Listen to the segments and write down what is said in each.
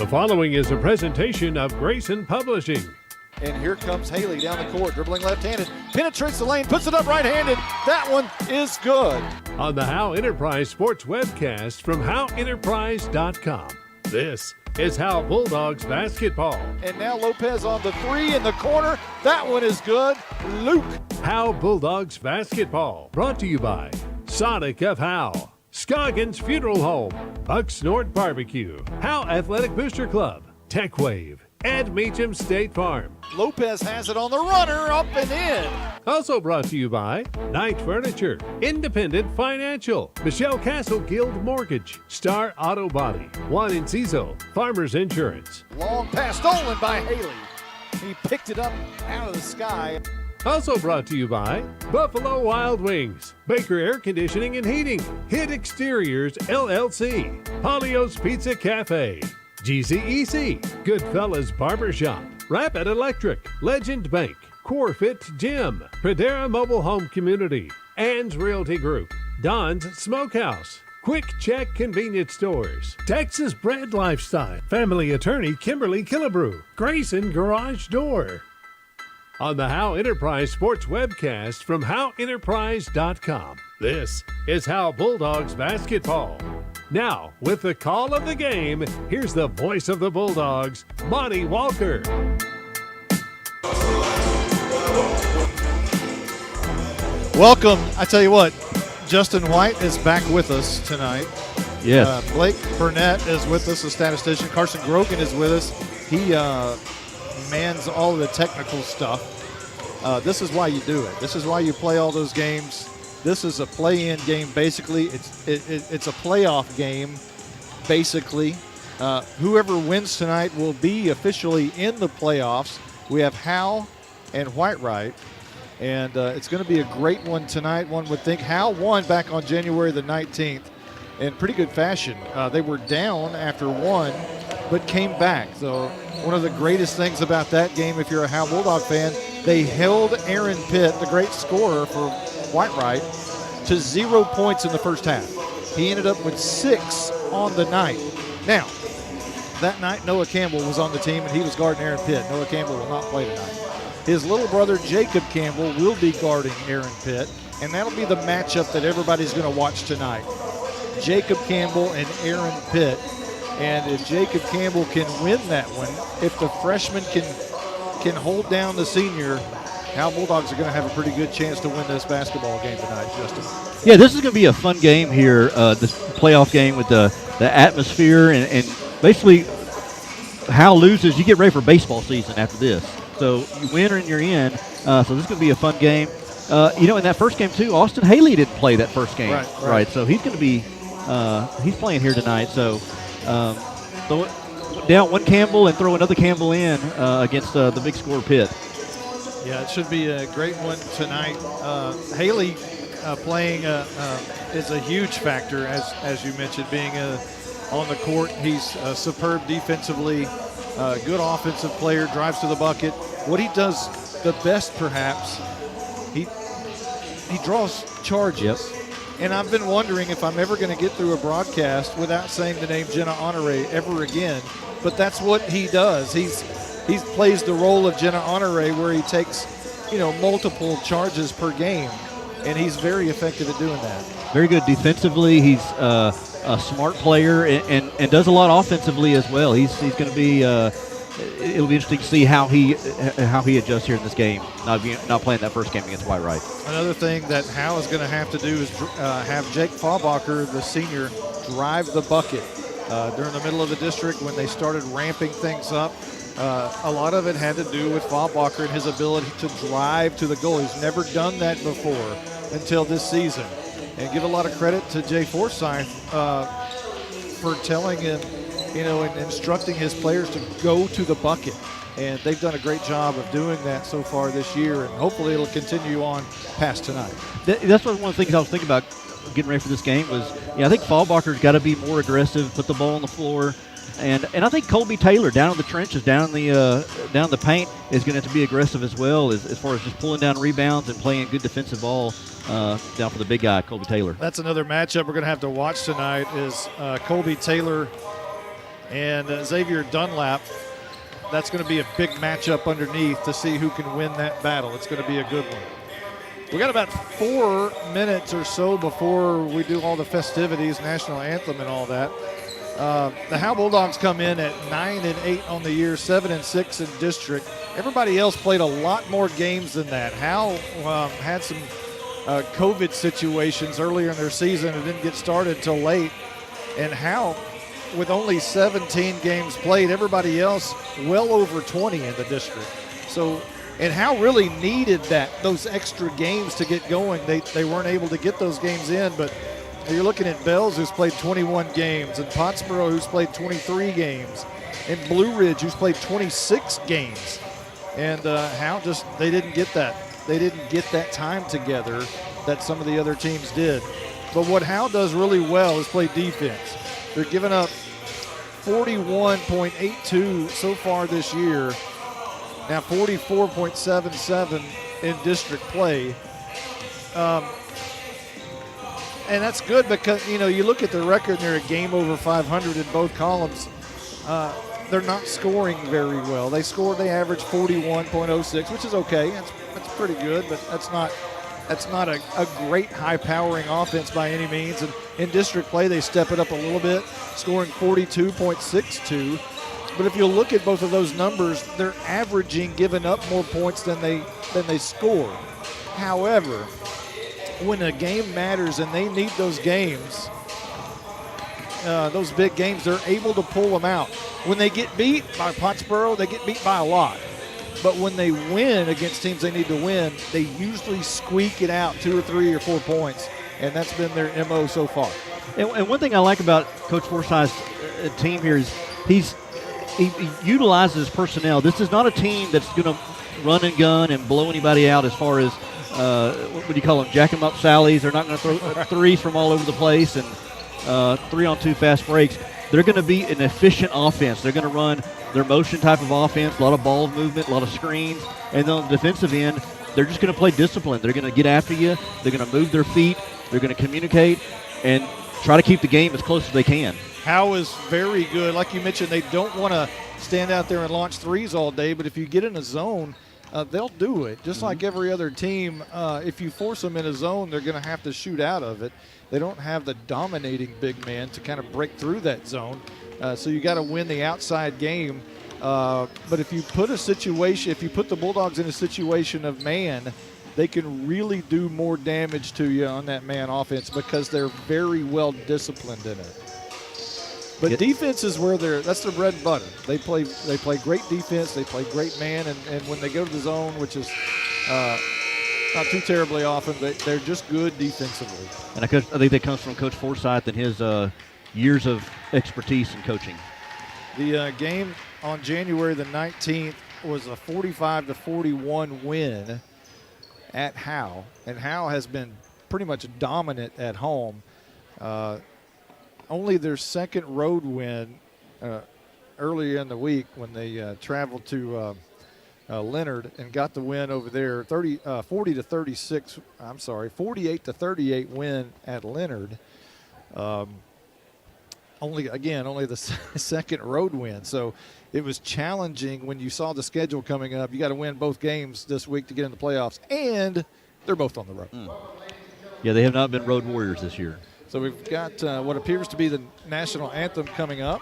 The following is a presentation of Grayson Publishing. And here comes Haley down the court, dribbling left-handed, penetrates the lane, puts it up right-handed. That one is good. On the Howe Enterprise Sports webcast from HoweEnterprise.com. This is Howe Bulldogs basketball. And now Lopez on the three in the corner. That one is good. Luke. Howe Bulldogs basketball. Brought to you by Sonic of Howe, Scoggins Funeral Home, Buck Snort Barbecue, Howe Athletic Booster Club, Tech Wave, and Meacham State Farm. Lopez has it on the runner, up and in. Also brought to you by Knight Furniture, Independent Financial, Michelle Castle Guild Mortgage, Star Auto Body, Juan Enciso, Farmers Insurance. Long pass stolen by Haley. He picked it up out of the sky. Also brought to you by Buffalo Wild Wings, Baker Air Conditioning and Heating, Hit Exteriors LLC, Polio's Pizza Cafe, GCEC, Goodfellas Barbershop, Rapid Electric, Legend Bank, CoreFit Gym, Pradera Mobile Home Community, Ann's Realty Group, Don's Smokehouse, Quick Check Convenience Stores, Texas Bread Lifestyle, Family Attorney Kimberly Killebrew, Grayson Garage Door. On the Howe Enterprise Sports webcast from HoweEnterprise.com. This is Howe Bulldogs basketball. Now, with the call of the game, here's the voice of the Bulldogs, Monty Walker. Welcome. I tell you what, Justin White is back with us tonight. Yes. Blake Burnett is with us, the statistician. Carson Grogan is with us. He mans all of the technical stuff. This is why you do it. This is why you play all those games. This is a play-in game, basically. It's a playoff game, basically. Whoever wins tonight will be officially in the playoffs. We have Howe and Whitewright, and it's going to be a great one tonight, one would think. Howe won back on January the 19th in pretty good fashion. They were down after one, but came back. So one of the greatest things about that game, if you're a Howe Bulldog fan, they held Aaron Pitt, the great scorer for Whitewright, to 0 points in the first half. He ended up with 6 on the night. Now, that night Noah Campbell was on the team and he was guarding Aaron Pitt. Noah Campbell will not play tonight. His little brother Jacob Campbell will be guarding Aaron Pitt, and that'll be the matchup that everybody's going to watch tonight. Jacob Campbell and Aaron Pitt. And if Jacob Campbell can win that one, if the freshman can hold down the senior, Howe Bulldogs are going to have a pretty good chance to win this basketball game tonight, Justin. Yeah, this is going to be a fun game here, this playoff game with the atmosphere. And basically, Howe loses, you get ready for baseball season after this. So you win and you're in. So this is going to be a fun game. In that first game, too, Austin Haley didn't play that first game. Right. So he's going to be he's playing here tonight. So throw down one Campbell and throw another Campbell in against the big scorer Pitt. Yeah, it should be a great one tonight. Haley playing is a huge factor, as you mentioned, being on the court. He's superb defensively, good offensive player, drives to the bucket. What he does the best, perhaps, he draws charges. Yep. And I've been wondering if I'm ever going to get through a broadcast without saying the name Jenna Honore ever again. But that's what he does. He plays the role of Jenna Honore, where he takes, multiple charges per game, and he's very effective at doing that. Very good defensively. He's a smart player and does a lot offensively as well. He's going to be. It'll be interesting to see how he adjusts here in this game. Not playing that first game against Whitewright. Another thing that Howe is going to have to do is have Jake Faubacher, the senior, drive the bucket. During the middle of the district, when they started ramping things up, a lot of it had to do with Faubacher and his ability to drive to the goal. He's never done that before until this season. And give a lot of credit to Jay Forsyth for telling him, and instructing his players to go to the bucket. And they've done a great job of doing that so far this year, and hopefully it'll continue on past tonight. That's one of the things I was thinking about getting ready for this game was, I think Faubacher's got to be more aggressive, put the ball on the floor. And I think Colby Taylor down in the trenches, down in the paint, is going to have to be aggressive as well as far as just pulling down rebounds and playing good defensive ball down for the big guy, Colby Taylor. That's another matchup we're going to have to watch tonight is Colby Taylor and Xavier Dunlap. That's going to be a big matchup underneath to see who can win that battle. It's going to be a good one. We got about 4 minutes or so before we do all the festivities, national anthem and all that. The Howe Bulldogs come in at 9-8 on the year, 7-6 in district. Everybody else played a lot more games than that. Howe had some COVID situations earlier in their season and didn't get started until late. And Howe, with only 17 games played, everybody else well over 20 in the district. So, and Howe really needed those extra games to get going. They weren't able to get those games in, but you're looking at Bells, who's played 21 games, and Pottsboro, who's played 23 games, and Blue Ridge, who's played 26 games. And Howe they didn't get that. They didn't get that time together that some of the other teams did. But what Howe does really well is play defense. They're giving up 41.82 so far this year. Now 44.77 in district play. And that's good because, you look at the record and they're a game over 500 in both columns. They're not scoring very well. They average 41.06, which is okay. That's pretty good, but that's not a great high-powering offense by any means. And in district play, they step it up a little bit, scoring 42.62. But if you look at both of those numbers, they're averaging giving up more points than they score. However, when a game matters and they need those games, those big games, they're able to pull them out. When they get beat by Pottsboro, they get beat by a lot. But when they win against teams they need to win, they usually squeak it out 2 or 3 or 4 points, and that's been their MO so far. And one thing I like about Coach Forsyth's team here is he utilizes personnel. This is not a team that's going to run and gun and blow anybody out as far as what do you call them, jack 'em up sallies. They're not going to throw threes from all over the place and 3-on-2 fast breaks. They're going to be an efficient offense. They're going to run their motion type of offense, a lot of ball movement, a lot of screens. And then on the defensive end, they're just going to play discipline. They're going to get after you. They're going to move their feet. They're going to communicate and try to keep the game as close as they can. Howe is very good. Like you mentioned, they don't want to stand out there and launch threes all day, but if you get in a zone, they'll do it. Just like every other team, if you force them in a zone, they're going to have to shoot out of it. They don't have the dominating big man to kind of break through that zone. So you got to win the outside game. But if you put the Bulldogs in a situation of man, they can really do more damage to you on that man offense because they're very well disciplined in it. But defense is where that's their bread and butter. They play great defense. They play great man, and when they go to the zone, which is not too terribly often, they're just good defensively. And I think that comes from Coach Forsyth and his years of expertise in coaching. The game on January the 19th was a 45-41 win at Howe, and Howe has been pretty much dominant at home. Only their second road win earlier in the week when they traveled to Leonard and got the win over there, 48-38 win at Leonard. Only the second road win. So it was challenging when you saw the schedule coming up. You got to win both games this week to get in the playoffs, and they're both on the road. Yeah, they have not been road warriors this year. So we've got what appears to be the national anthem coming up.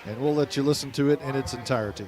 And we'll let you listen to it in its entirety.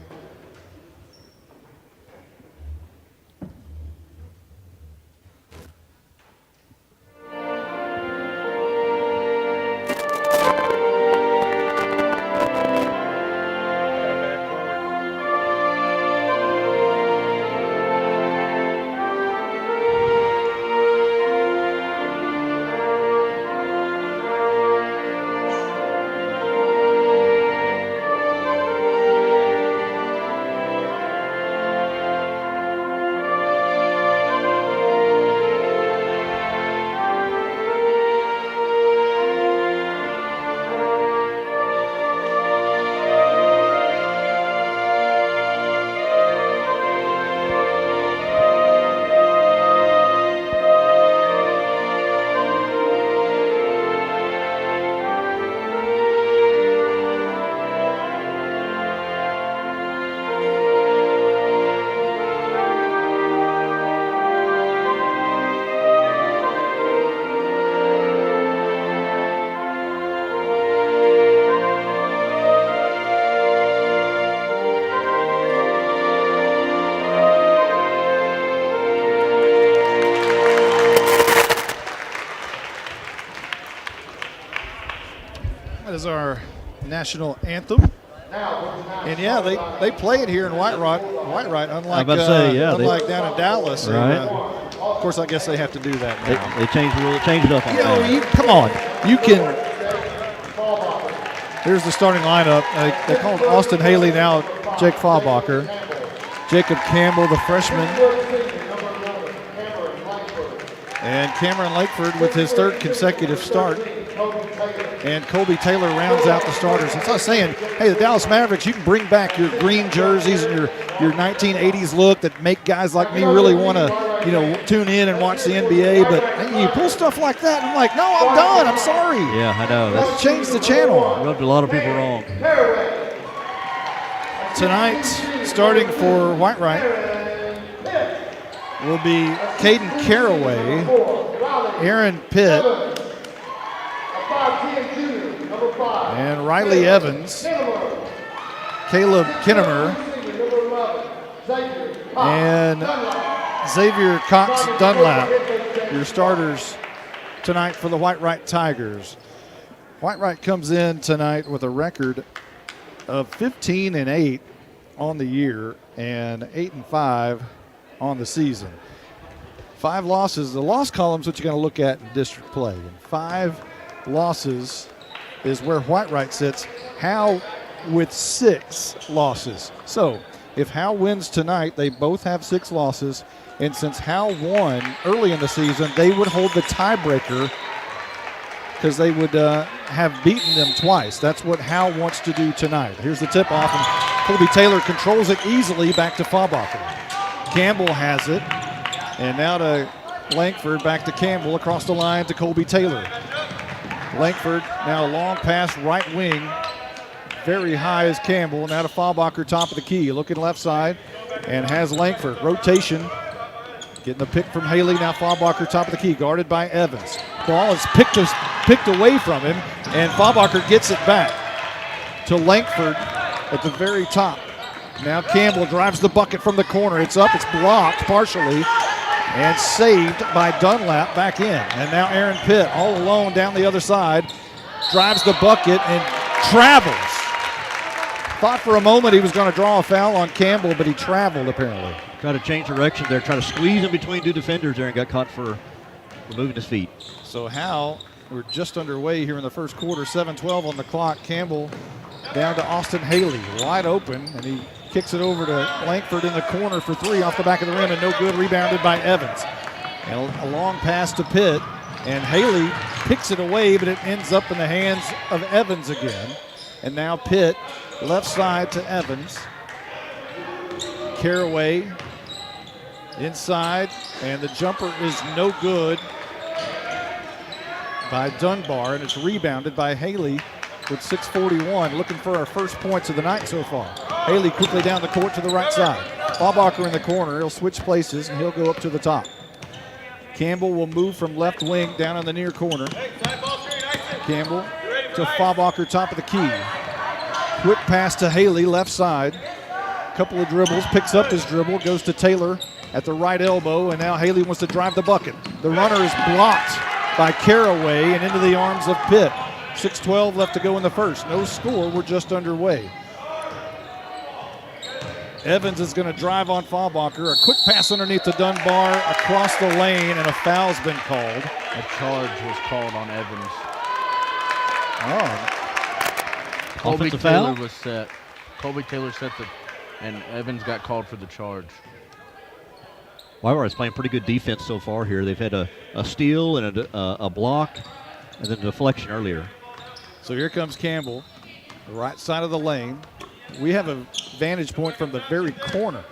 That is our national anthem. And yeah, they play it here in Whitewright, unlike unlike down in Dallas. Right. And, of course, I guess they have to do that now. They changed the rule, changed it up on that. Come on. You can. Here's the starting lineup. They called Austin Haley, now Jake Faubacher. Jacob Campbell, the freshman. And Cameron Lakeford with his third consecutive start. And Colby Taylor rounds out the starters. And so I was saying, hey, the Dallas Mavericks, you can bring back your green jerseys and your 1980s look that make guys like me really want to, tune in and watch the NBA. But hey, you pull stuff like that, and I'm like, no, I'm done. I'm sorry. Yeah, I know. Let's change the channel. Rubbed a lot of people wrong. Tonight, starting for Whitewright, will be Caden Caraway, Aaron Pitt, and Riley Evans, Caleb Kinnemer, and Xavier Cox Dunlap, your starters tonight for the Whitewright Tigers. Whitewright comes in tonight with a record of 15-8 on the year and 8-5 on the season. 5 losses. The loss column is what you're going to look at in district play. And 5 losses is where Whitewright sits. Howe with 6 losses. So if Howe wins tonight, they both have 6 losses. And since Howe won early in the season, they would hold the tiebreaker because they would have beaten them twice. That's what Howe wants to do tonight. Here's the tip-off, and Colby Taylor controls it easily back to Faubacher. Campbell has it, and now to Langford, back to Campbell, across the line to Colby Taylor. Langford now a long pass right wing, very high is Campbell. Now to Faubacher, top of the key, looking left side, and has Langford. Rotation, getting the pick from Haley. Now Faubacher, top of the key, guarded by Evans. Ball is picked away from him, and Faubacher gets it back to Langford at the very top. Now Campbell drives the bucket from the corner. It's up, it's blocked partially, and saved by Dunlap back in. And now Aaron Pitt all alone down the other side, drives the bucket and travels. Thought for a moment he was going to draw a foul on Campbell, but he traveled apparently. Tried to change direction there, try to squeeze in between 2 defenders there and got caught for removing his feet. So Howe, we're just underway here in the first quarter, 7:12 on the clock. Campbell down to Austin Haley, wide open, and he kicks it over to Langford in the corner for 3 off the back of the rim, and no good, rebounded by Evans. And a long pass to Pitt, and Haley picks it away, but it ends up in the hands of Evans again. And now Pitt, left side to Evans. Caraway inside, and the jumper is no good by Dunbar, and it's rebounded by Haley with 6:41, looking for our first points of the night so far. Haley quickly down the court to the right side. Faubacher in the corner. He'll switch places, and he'll go up to the top. Campbell will move from left wing down in the near corner. Campbell to Faubacher, top of the key. Quick pass to Haley, left side. Couple of dribbles, picks up his dribble, goes to Taylor at the right elbow, and now Haley wants to drive the bucket. The runner is blocked by Caraway and into the arms of Pitt. 6:12 left to go in the first. No score, we're just underway. Evans is going to drive on Faubacher. A quick pass underneath to Dunbar, across the lane, and a foul's been called. A charge was called on Evans. Oh. Colby Offensive Taylor foul? was set. Colby Taylor set and Evans got called for the charge. Whitewright's playing pretty good defense so far here. They've had a steal and a block, and then a deflection earlier. So here comes Campbell, the right side of the lane. We have a vantage point from the very corner.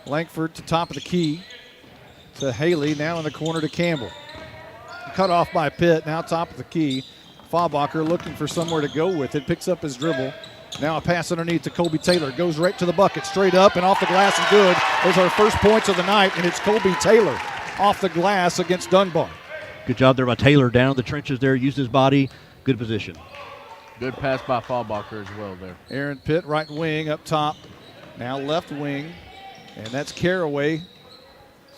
Langford to top of the key to Haley, now in the corner to Campbell. Cut off by Pitt, now top of the key. Faubacher looking for somewhere to go with it, picks up his dribble. Now a pass underneath to Colby Taylor, goes right to the bucket, straight up and off the glass and good. Those are our first points of the night, and it's Colby Taylor off the glass against Dunbar. Good job there by Taylor down in the trenches there, used his body, good position. Good pass by Faubacher as well there. Aaron Pitt, right wing up top, now left wing, and that's Caraway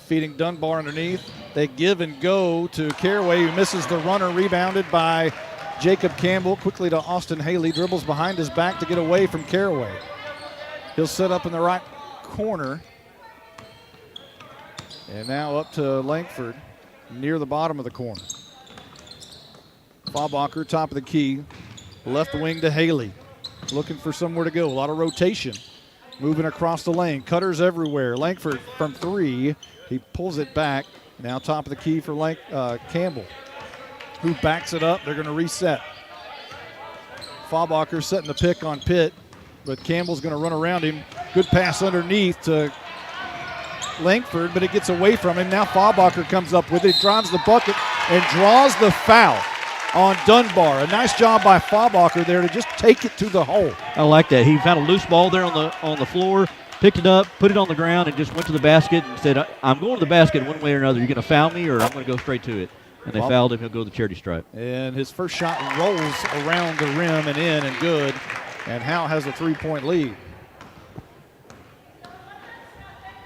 feeding Dunbar underneath. They give and go to Caraway, who misses the runner, rebounded by Jacob Campbell quickly to Austin Haley. Dribbles behind his back to get away from Caraway. He'll set up in the right corner. And now up to Langford near the bottom of the corner. Faubacher, top of the key. Left wing to Haley. Looking for somewhere to go. A lot of rotation. Moving across the lane. Cutters everywhere. Langford from 3. He pulls it back. Now top of the key for Campbell, who backs it up. They're going to reset. Faubacher setting the pick on Pitt, but Campbell's going to run around him. Good pass underneath to Langford, but it gets away from him. Now Faubacher comes up with it, drives the bucket, and draws the foul on Dunbar. A nice job by Faubacher there to just take it to the hole. I like that. He found a loose ball there on the floor, picked it up, put it on the ground, and just went to the basket and said, I'm going to the basket one way or another. You're going to foul me or I'm going to go straight to it. And they fouled him. He'll go to the charity stripe. And his first shot rolls around the rim and in and good. And Howe has a 3-point lead.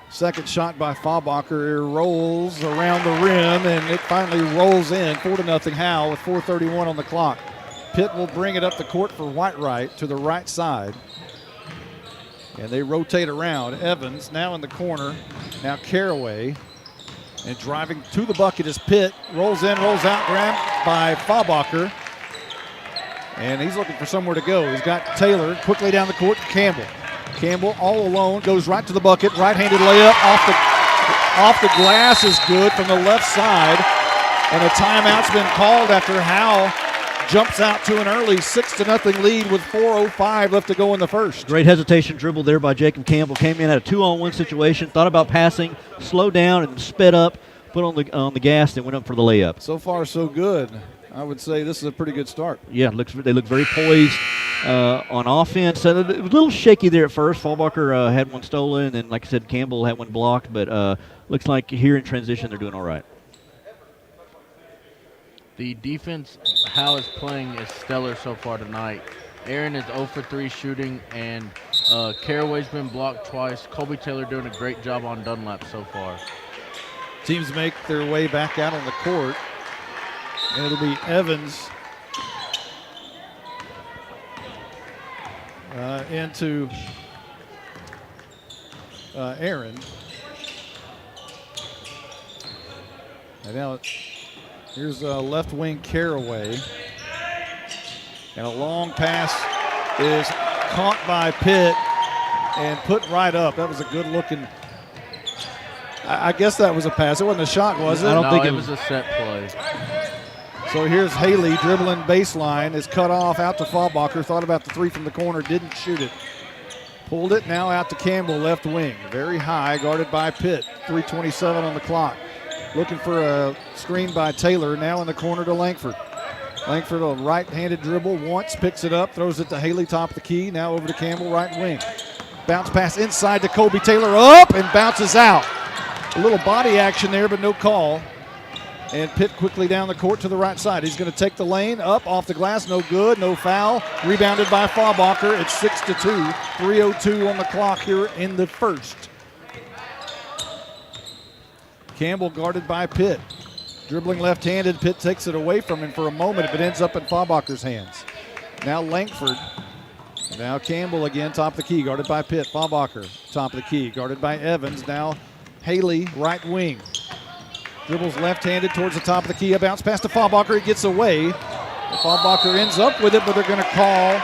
Second shot by Faubacher rolls around the rim, and it finally rolls in. 4-0 Howe with 4:31 on the clock. Pitt will bring it up the court for Whitewright to the right side. And they rotate around. Evans now in the corner. Now Caraway. And driving to the bucket is Pitt. Rolls in, rolls out, grabbed by Faubacher. And he's looking for somewhere to go. He's got Taylor quickly down the court to Campbell. Campbell all alone, goes right to the bucket. Right-handed layup off the glass is good from the left side. And a timeout's been called after Howe jumps out to an early 6-0 lead with 4:05 left to go in the first. Great hesitation dribble there by Jacob Campbell. Came in at a 2-on-1 situation, thought about passing, slowed down and sped up, put on the gas, and went up for the layup. So far, so good. I would say this is a pretty good start. Yeah, they look very poised on offense. It was a little shaky there at first. Faubacher had one stolen, and like I said, Campbell had one blocked, but looks like here in transition they're doing all right. The defense Howe is playing is stellar so far tonight. Aaron is 0 for 3 shooting, and Caraway's been blocked twice. Colby Taylor doing a great job on Dunlap so far. Teams make their way back out on the court. And it'll be Evans into Aaron. And now here's left wing Caraway. And a long pass is caught by Pitt and put right up. That was a good looking. I guess that was a pass. It wasn't a shot, was it? I don't think it was a set play. So here's Haley dribbling baseline, is cut off out to Faubacher. Thought about the 3 from the corner, didn't shoot it. Pulled it now out to Campbell, left wing. Very high, guarded by Pitt. 3:27 on the clock. Looking for a screen by Taylor, now in the corner to Langford. Langford, a right-handed dribble once, picks it up, throws it to Haley, top of the key. Now over to Campbell, right wing. Bounce pass inside to Colby Taylor, up and bounces out. A little body action there, but no call. And Pitt quickly down the court to the right side. He's going to take the lane, up, off the glass, no good, no foul. Rebounded by Faubacher. It's 6-2, 3:02 on the clock here in the first. Campbell guarded by Pitt. Dribbling left-handed, Pitt takes it away from him for a moment, but ends up in Faubacher's hands. Now Langford. Now Campbell again, top of the key, guarded by Pitt. Faubacher, top of the key, guarded by Evans. Now Haley, right wing. Dribbles left-handed towards the top of the key. A bounce pass to Faubacher. It gets away. Faubacher ends up with it, but they're going to call.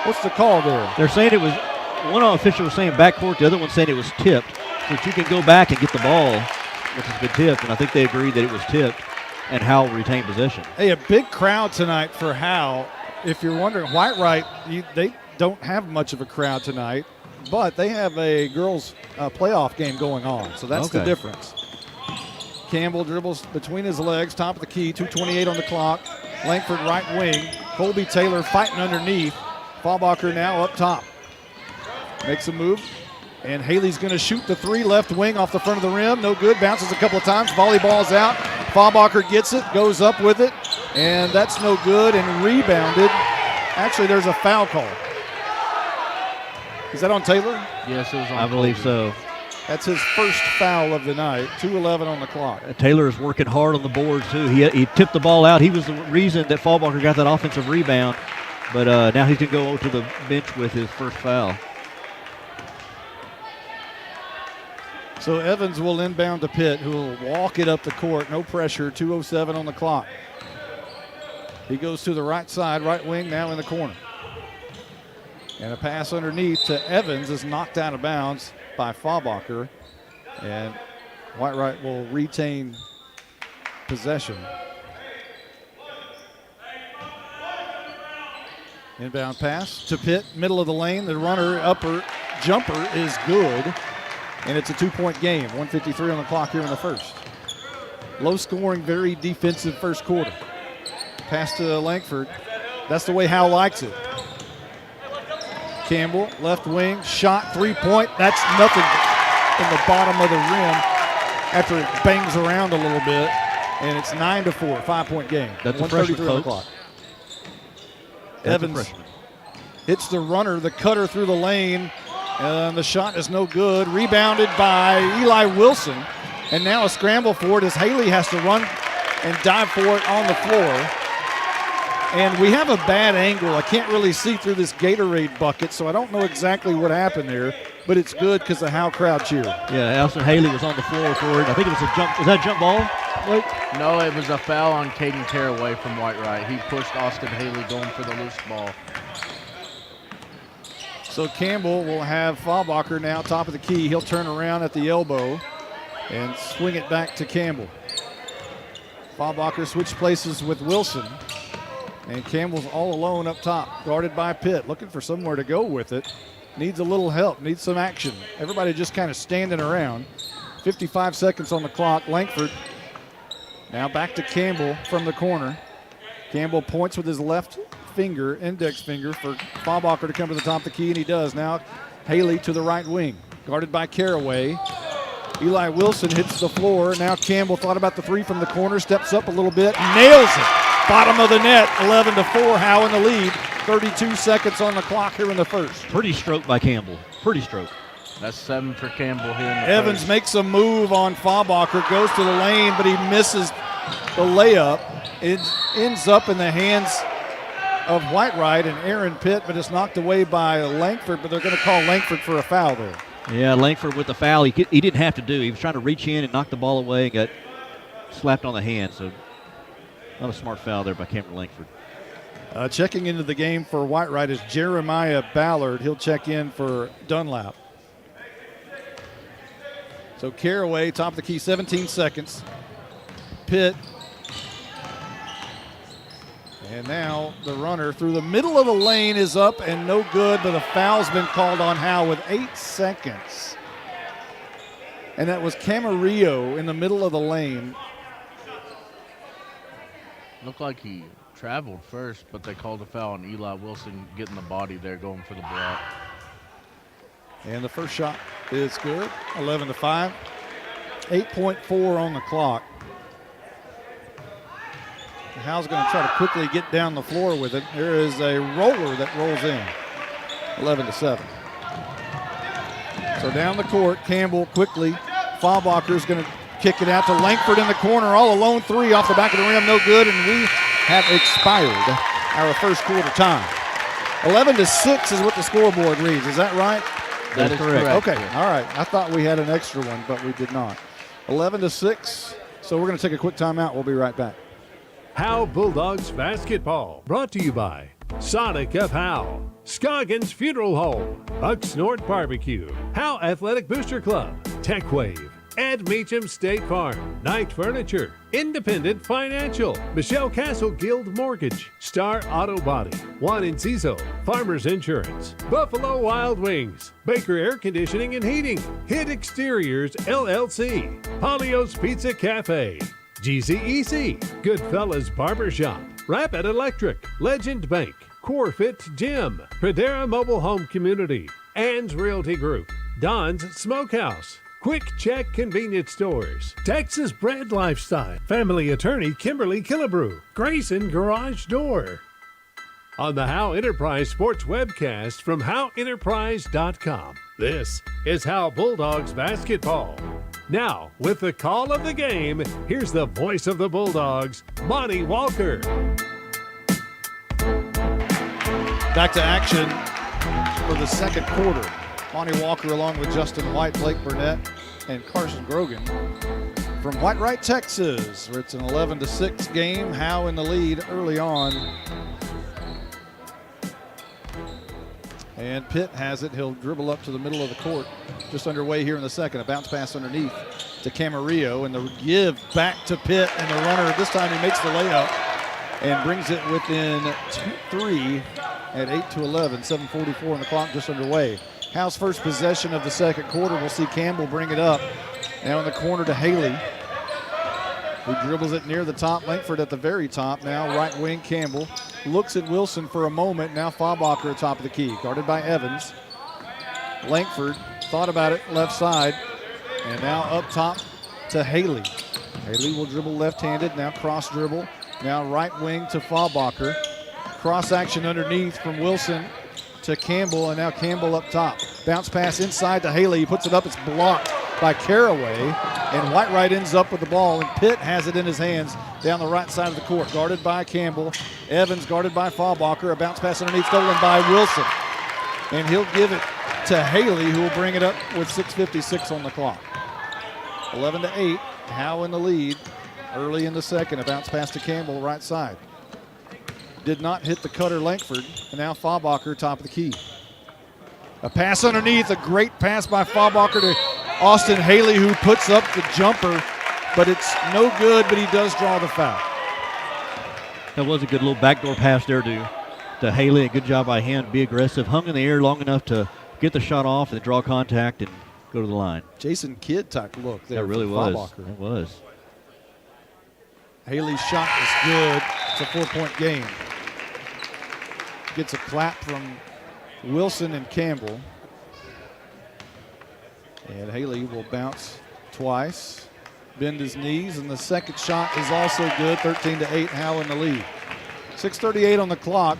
What's the call there? They're saying it was, one official was saying backcourt, the other one saying it was tipped. So that you can go back and get the ball, which has been tipped, and I think they agreed that it was tipped, and Howe retained possession. Hey, a big crowd tonight for Howe. If you're wondering, Whitewright, they don't have much of a crowd tonight. But they have a girls' playoff game going on, so that's the difference. Campbell dribbles between his legs, top of the key, 2:28 on the clock. Langford right wing. Colby Taylor fighting underneath. Faubacher now up top. Makes a move, and Haley's going to shoot the 3 left wing off the front of the rim. No good, bounces a couple of times, volleyball's out. Faubacher gets it, goes up with it, and that's no good, and rebounded. Actually, there's a foul call. Is that on Taylor? Yes, it was on I believe Colby. so. That's his first foul of the night. 2:11 on the clock. Taylor is working hard on the board, too. He tipped the ball out. He was the reason that Fallbacher got that offensive rebound. But now he's going to go to the bench with his first foul. So Evans will inbound to Pitt, who will walk it up the court. No pressure. 2:07 on the clock. He goes to the right side, right wing, now in the corner. And a pass underneath to Evans is knocked out of bounds by Fallbacher. And Whitewright will retain possession. Inbound pass to Pitt, middle of the lane. The runner, upper jumper is good. And it's a 2-point game. 1:53 on the clock here in the first. Low scoring, very defensive first quarter. Pass to Langford. That's the way Howe likes it. Campbell, left wing, shot, 3-point. That's nothing in the bottom of the rim after it bangs around a little bit. And it's 9-4, 5-point game. That's a freshman, on the clock. That's Evans hits the runner, the cutter through the lane. And the shot is no good. Rebounded by Eli Wilson. And now a scramble for it as Haley has to run and dive for it on the floor. And we have a bad angle. I can't really see through this Gatorade bucket, so I don't know exactly what happened there. But it's good because the Howe crowd cheered. Yeah, Allison Haley was on the floor for it. I think it was a jump. Was that a jump ball? Blake? No, it was a foul on Caden Caraway from Whitewright. He pushed Austin Haley going for the loose ball. So Campbell will have Fallbacher now top of the key. He'll turn around at the elbow and swing it back to Campbell. Fallbacher switched places with Wilson. And Campbell's all alone up top, guarded by Pitt, looking for somewhere to go with it. Needs a little help, needs some action. Everybody just kind of standing around. 55 seconds on the clock. Langford now back to Campbell from the corner. Campbell points with his left finger, index finger, for Fallbacher to come to the top of the key, and he does. Now Haley to the right wing, guarded by Caraway. Eli Wilson hits the floor. Now Campbell thought about the three from the corner, steps up a little bit, nails it. Bottom of the net, 11-4, Howe in the lead. 32 seconds on the clock here in the first. Pretty stroke by Campbell. Pretty stroke. That's 7 for Campbell here in the Evans first. makes a move on Fallbacher, goes to the lane, but he misses the layup. It ends up in the hands of Whitewright and Aaron Pitt, but it's knocked away by Langford, but they're going to call Langford for a foul there. Yeah, Langford with the foul. He didn't have to do. He was trying to reach in and knock the ball away and got slapped on the hand. So not a smart foul there by Cameron Langford. Checking into the game for Whitewright is Jeremiah Ballard. He'll check in for Dunlap. So Caraway, top of the key, 17 seconds. Pitt. And now the runner through the middle of the lane is up and no good, but a foul's been called on Howe with 8 seconds. And that was Camarillo in the middle of the lane. Looked like he traveled first, but they called a foul on Eli Wilson getting the body there, going for the block. And the first shot is good, 11-5. 8.4 on the clock. Howe's going to try to quickly get down the floor with it. There is a roller that rolls in, 11-7. So down the court, Campbell quickly. Fallbacher is going to kick it out to Langford in the corner, all alone, three off the back of the rim, no good, and we have expired our first quarter time. 11-6 is what the scoreboard reads. Is that right? That is correct. Okay, all right. I thought we had an extra one, but we did not. 11-6. So we're going to take a quick timeout. We'll be right back. Howe Bulldogs basketball, brought to you by Sonic of Howe, Scoggins Funeral Home, Bucksnort Barbecue, Howe Athletic Booster Club, Tech Wave, Ed Meacham State Farm, Knight Furniture, Independent Financial, Michelle Castle Guild Mortgage, Star Auto Body, Juan Enciso, Farmers Insurance, Buffalo Wild Wings, Baker Air Conditioning and Heating, Hit Exteriors LLC, Polio's Pizza Cafe, GCEC, Goodfellas Barbershop, Rapid Electric, Legend Bank, Corefit Gym, Pradera Mobile Home Community, Ann's Realty Group, Don's Smokehouse, Quick Check Convenience Stores, Texas Bread Lifestyle, Family Attorney Kimberly Killebrew, Grayson Garage Door. on the Howe Enterprise Sports webcast from HoweEnterprise.com. This is Howe Bulldogs basketball. Now, with the call of the game, here's the voice of the Bulldogs, Monty Walker. Back to action for the second quarter. Monty Walker along with Justin White, Blake Burnett, and Carson Grogan from Whitewright, Texas, where it's an 11-6 game. Howe in the lead early on. And Pitt has it. He'll dribble up to the middle of the court. Just underway here in the second. A bounce pass underneath to Camarillo, and the give back to Pitt, and the runner, this time he makes the layup and brings it within 3 at 8-11, 7:44 on the clock, just underway. Howe's first possession of the second quarter. We'll see Campbell bring it up. Now in the corner to Haley, who dribbles it near the top. Langford at the very top. Now right wing Campbell looks at Wilson for a moment. Now Faubacher at top of the key, guarded by Evans. Langford thought about it, left side, and now up top to Haley. Haley will dribble left-handed, now cross dribble. Now right wing to Faubacher. Cross action underneath from Wilson to Campbell, and now Campbell up top. Bounce pass inside to Haley. He puts it up. It's blocked by Caraway, and Whitewright ends up with the ball, and Pitt has it in his hands down the right side of the court, guarded by Campbell. Evans guarded by Faubacher. A bounce pass underneath stolen by Wilson, and he'll give it to Haley, who will bring it up with 6:56 on the clock. 11-8, Howe in the lead early in the second. A bounce pass to Campbell, right side. Did not hit the cutter Langford, and now Faubacher top of the key. A pass underneath, a great pass by Faubacher to Austin Haley, who puts up the jumper, but it's no good, but he does draw the foul. That was a good little backdoor pass there to Haley. A good job by him to be aggressive. Hung in the air long enough to get the shot off and draw contact and go to the line. Jason Kidd type look there. That really was. Faubacher. It was. Haley's shot is good. It's a 4-point game. Gets a clap from Wilson and Campbell. And Haley will bounce twice, bend his knees, and the second shot is also good. 13-8, Howe in the lead. 6:38 on the clock.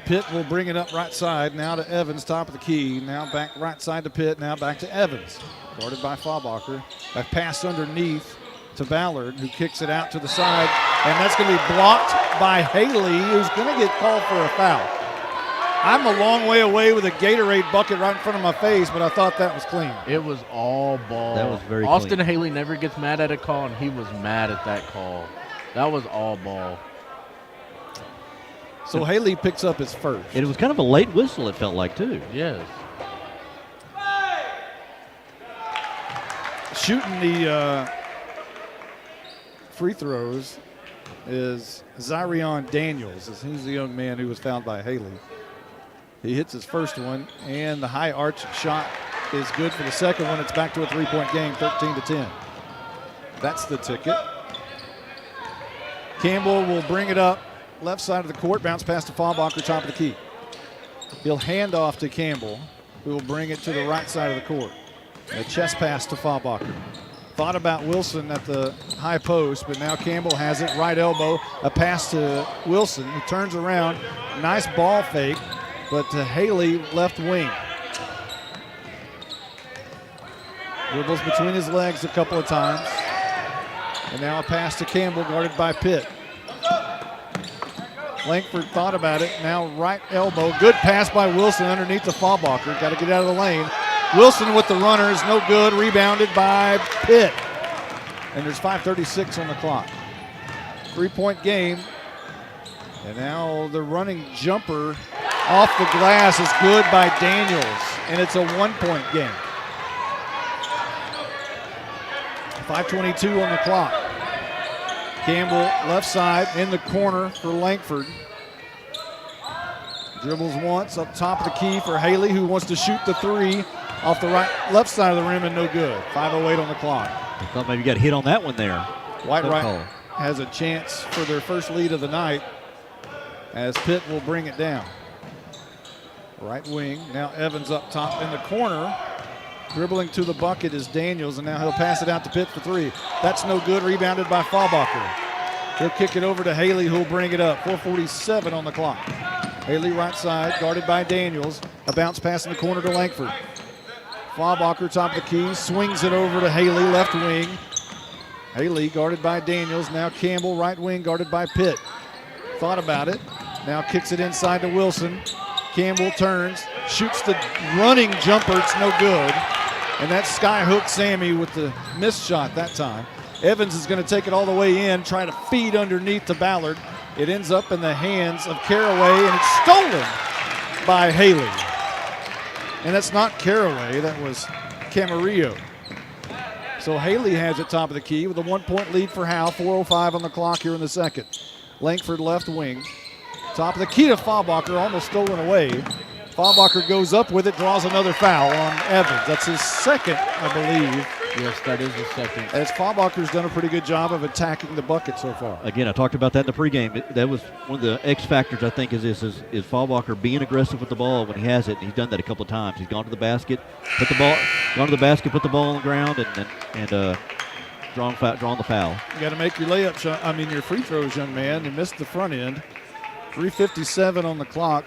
Pitt will bring it up right side. Now to Evans, top of the key. Now back right side to Pitt. Now back to Evans, guarded by Faubacher. A pass underneath to Ballard, who kicks it out to the side, and that's going to be blocked by Haley, who's going to get called for a foul. I'm a long way away with a Gatorade bucket right in front of my face, but I thought that was clean. It was all ball. That was very Austin clean. Haley never gets mad at a call, and he was mad at that call. That was all ball. So Haley picks up his first. And it was kind of a late whistle, it felt like, too. Yes. Shooting the free throws is Zyrion Daniels. He's the young man who was fouled by Haley. He hits his first one, and the high arch shot is good for the second one. It's back to a 3-point game, 13-10. That's the ticket. Campbell will bring it up left side of the court, bounce pass to Faubacher, top of the key. He'll hand off to Campbell, who will bring it to the right side of the court. A chest pass to Faubacher. Thought about Wilson at the high post, but now Campbell has it, right elbow. A pass to Wilson, who turns around. Nice ball fake, but to Haley, left wing. Dribbles between his legs a couple of times. And now a pass to Campbell, guarded by Pitt. Langford thought about it, now right elbow. Good pass by Wilson underneath the Faubacher. Got to get out of the lane. Wilson with the runner is no good, rebounded by Pitt. And there's 5:36 on the clock. 3-point game. And now the running jumper off the glass is good by Daniels. And it's a 1-point game. 5:22 on the clock. Campbell left side in the corner for Langford. Dribbles once up top of the key for Haley, who wants to shoot the three off the left side of the rim, and no good. 5:08 on the clock. I thought maybe you got hit on that one there. Whitewright has a chance for their first lead of the night as Pitt will bring it down. Right wing, now Evans up top in the corner. Dribbling to the bucket is Daniels, and now he'll pass it out to Pitt for three. That's no good, rebounded by Faubacher. He'll kick it over to Haley, who'll bring it up. 4:47 on the clock. Haley right side, guarded by Daniels. A bounce pass in the corner to Langford. Faubacher, top of the key, swings it over to Haley, left wing. Haley guarded by Daniels. Now Campbell, right wing, guarded by Pitt. Thought about it. Now kicks it inside to Wilson. Campbell turns, shoots the running jumper. It's no good. And that's skyhook Sammy with the missed shot that time. Evans is going to take it all the way in, try to feed underneath to Ballard. It ends up in the hands of Caraway, and it's stolen by Haley. And that's not Caraway, that was Camarillo. So Haley has it top of the key with a 1-point lead for Howe. 4:05 on the clock here in the second. Langford left wing. Top of the key to Faubacher, almost stolen away. Faubacher goes up with it, draws another foul on Evans. That's his second, I believe. Yes, that is his second. As Faubacher's done a pretty good job of attacking the bucket so far. Again, I talked about that in the pregame. That was one of the X factors, I think, is Faubacher being aggressive with the ball when he has it. And he's done that a couple of times. He's gone to the basket, put the ball on the ground, and drawn the foul. You got to make your your free throws, young man. You missed the front end. 3:57 on the clock.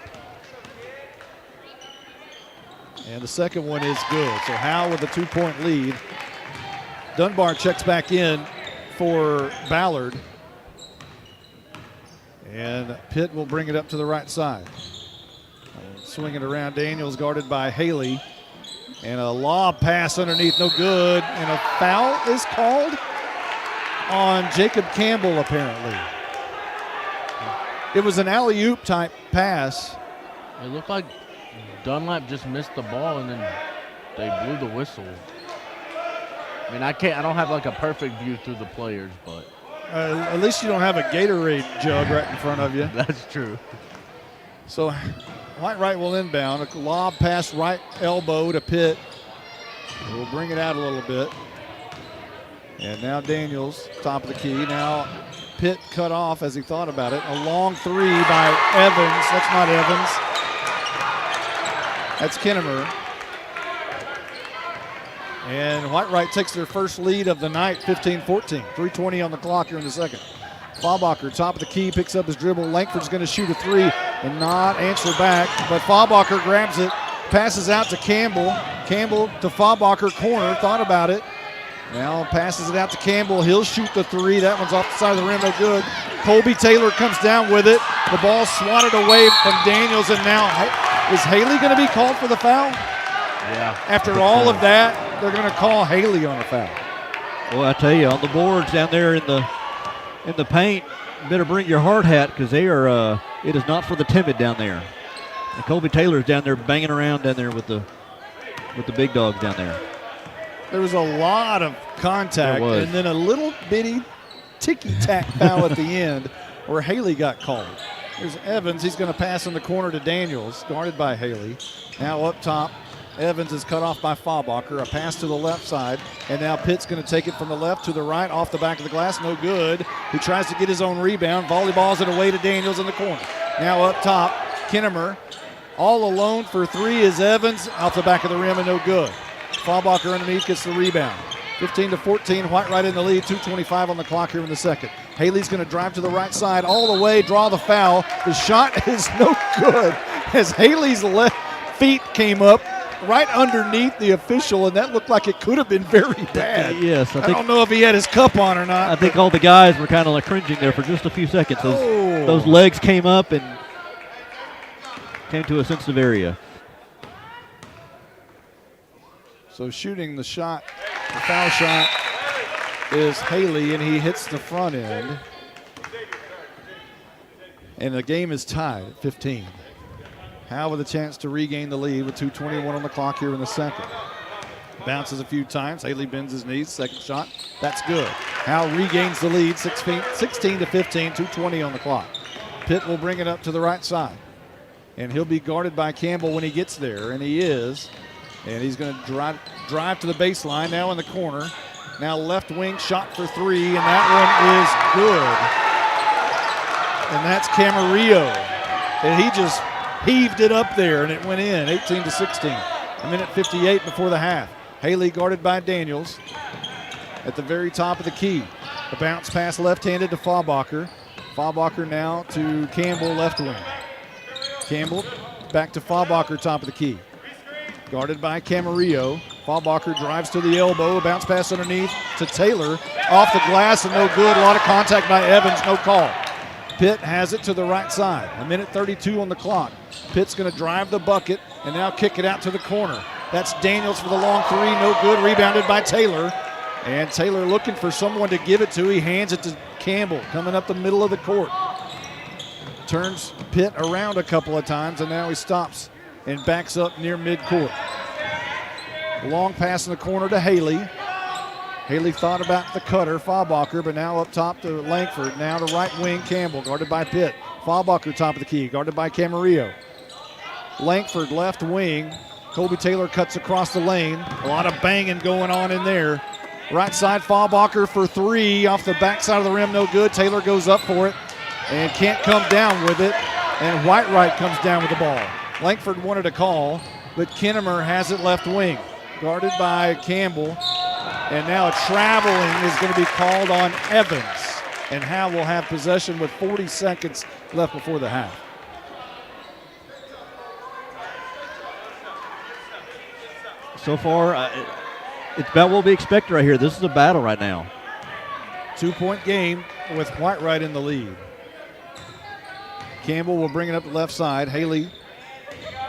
And the second one is good. So Howe with a 2-point lead. Dunbar checks back in for Ballard. And Pitt will bring it up to the right side. Swing it around. Daniels guarded by Haley. And a lob pass underneath, no good. And a foul is called on Jacob Campbell, apparently. It was an alley-oop type pass. It looked like Dunlap just missed the ball, and then they blew the whistle. I mean, I don't have like a perfect view through the players, but at least you don't have a Gatorade jug right in front of you. That's true. So Whitewright will inbound. A lob pass right elbow to Pitt. We'll bring it out a little bit. And now Daniels, top of the key. Now Pitt cut off as he thought about it. A long three by Evans. That's not Evans. That's Kinnemer. And Whitewright takes their first lead of the night, 15-14. 3:20 on the clock here in the second. Faubacher, top of the key, picks up his dribble. Langford's going to shoot a three and not answer back. But Faubacher grabs it, passes out to Campbell. Campbell to Faubacher, corner, thought about it. Now passes it out to Campbell. He'll shoot the three. That one's off the side of the rim, no good. Colby Taylor comes down with it. The ball swatted away from Daniels, and now is Haley going to be called for the foul? Yeah. After all of that, they're going to call Haley on a foul. Well, I tell you, on the boards down there in the paint, you better bring your hard hat because they are. It is not for the timid down there. And Colby Taylor's down there banging around down there with the big dogs down there. There was a lot of contact, and then a little bitty ticky-tack foul at the end where Haley got called. There's Evans. He's going to pass in the corner to Daniels, guarded by Haley. Now up top, Evans is cut off by Faubacher. A pass to the left side, and now Pitt's going to take it from the left to the right, off the back of the glass, no good. He tries to get his own rebound, volleyballs it away to Daniels in the corner. Now up top, Kinnemer, all alone for three is Evans, off the back of the rim and no good. Faubacher underneath gets the rebound. 15-14, Whitewright in the lead, 2:25 on the clock here in the second. Haley's going to drive to the right side all the way, draw the foul. The shot is no good as Haley's left feet came up right underneath the official, and that looked like it could have been very bad. Yes, I don't know if he had his cup on or not. I think all the guys were kind of like cringing there for just a few seconds. Those legs came up and came to a sensitive area. So shooting the shot, the foul shot is Haley, and he hits the front end. And the game is tied at 15. Howe with a chance to regain the lead with 2:21 on the clock here in the second. Bounces a few times. Haley bends his knees. Second shot. That's good. Howe regains the lead, 16-15, 2:20 on the clock. Pitt will bring it up to the right side. And he'll be guarded by Campbell when he gets there, and he is. And he's going to drive to the baseline, now in the corner. Now left wing shot for three, and that one is good. And that's Camarillo. And he just heaved it up there, and it went in, 18-16. A minute 58 before the half. Haley guarded by Daniels at the very top of the key. A bounce pass left-handed to Faubacher. Faubacher now to Campbell, left wing. Campbell back to Faubacher, top of the key. Guarded by Camarillo. Faubacher drives to the elbow. A bounce pass underneath to Taylor. Off the glass and no good. A lot of contact by Evans, no call. Pitt has it to the right side. 1:32 on the clock. Pitt's going to drive the bucket and now kick it out to the corner. That's Daniels for the long three, no good. Rebounded by Taylor. And Taylor looking for someone to give it to. He hands it to Campbell, coming up the middle of the court. Turns Pitt around a couple of times, and now he stops and backs up near midcourt. Long pass in the corner to Haley. Haley thought about the cutter, Faubacher, but now up top to Langford. Now to right wing, Campbell, guarded by Pitt. Faubacher, top of the key, guarded by Camarillo. Langford, left wing. Colby Taylor cuts across the lane. A lot of banging going on in there. Right side, Faubacher for three. Off the backside of the rim, no good. Taylor goes up for it and can't come down with it. And Whitewright comes down with the ball. Langford wanted a call, but Kinnemer has it left wing. Guarded by Campbell. And now a traveling is going to be called on Evans. And Howe will have possession with 40 seconds left before the half. So far, it's about what we expect right here. This is a battle right now. 2-point game with Whitewright in the lead. Campbell will bring it up the left side. Haley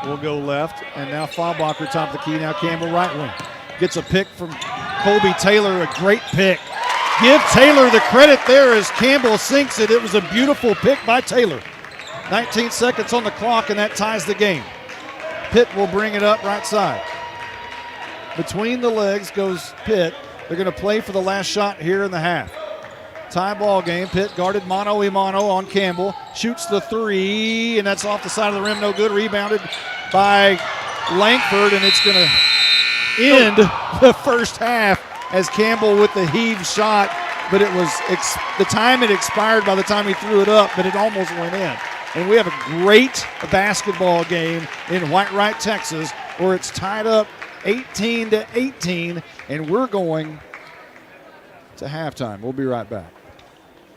will go left. And now Faubacher top of the key. Now Campbell right wing. Gets a pick from Colby Taylor, a great pick. Give Taylor the credit there as Campbell sinks it. It was a beautiful pick by Taylor. 19 seconds on the clock, and that ties the game. Pitt will bring it up right side. Between the legs goes Pitt. They're going to play for the last shot here in the half. Tie ball game. Pitt guarded mano-a-mano on Campbell. Shoots the three, and that's off the side of the rim. No good. Rebounded by Langford, and it's going to end the first half as Campbell with the heave shot, but it was the time had expired by the time he threw it up, but it almost went in. And we have a great basketball game in Whitewright, Texas, where it's tied up 18-18, and we're going to halftime. We'll be right back.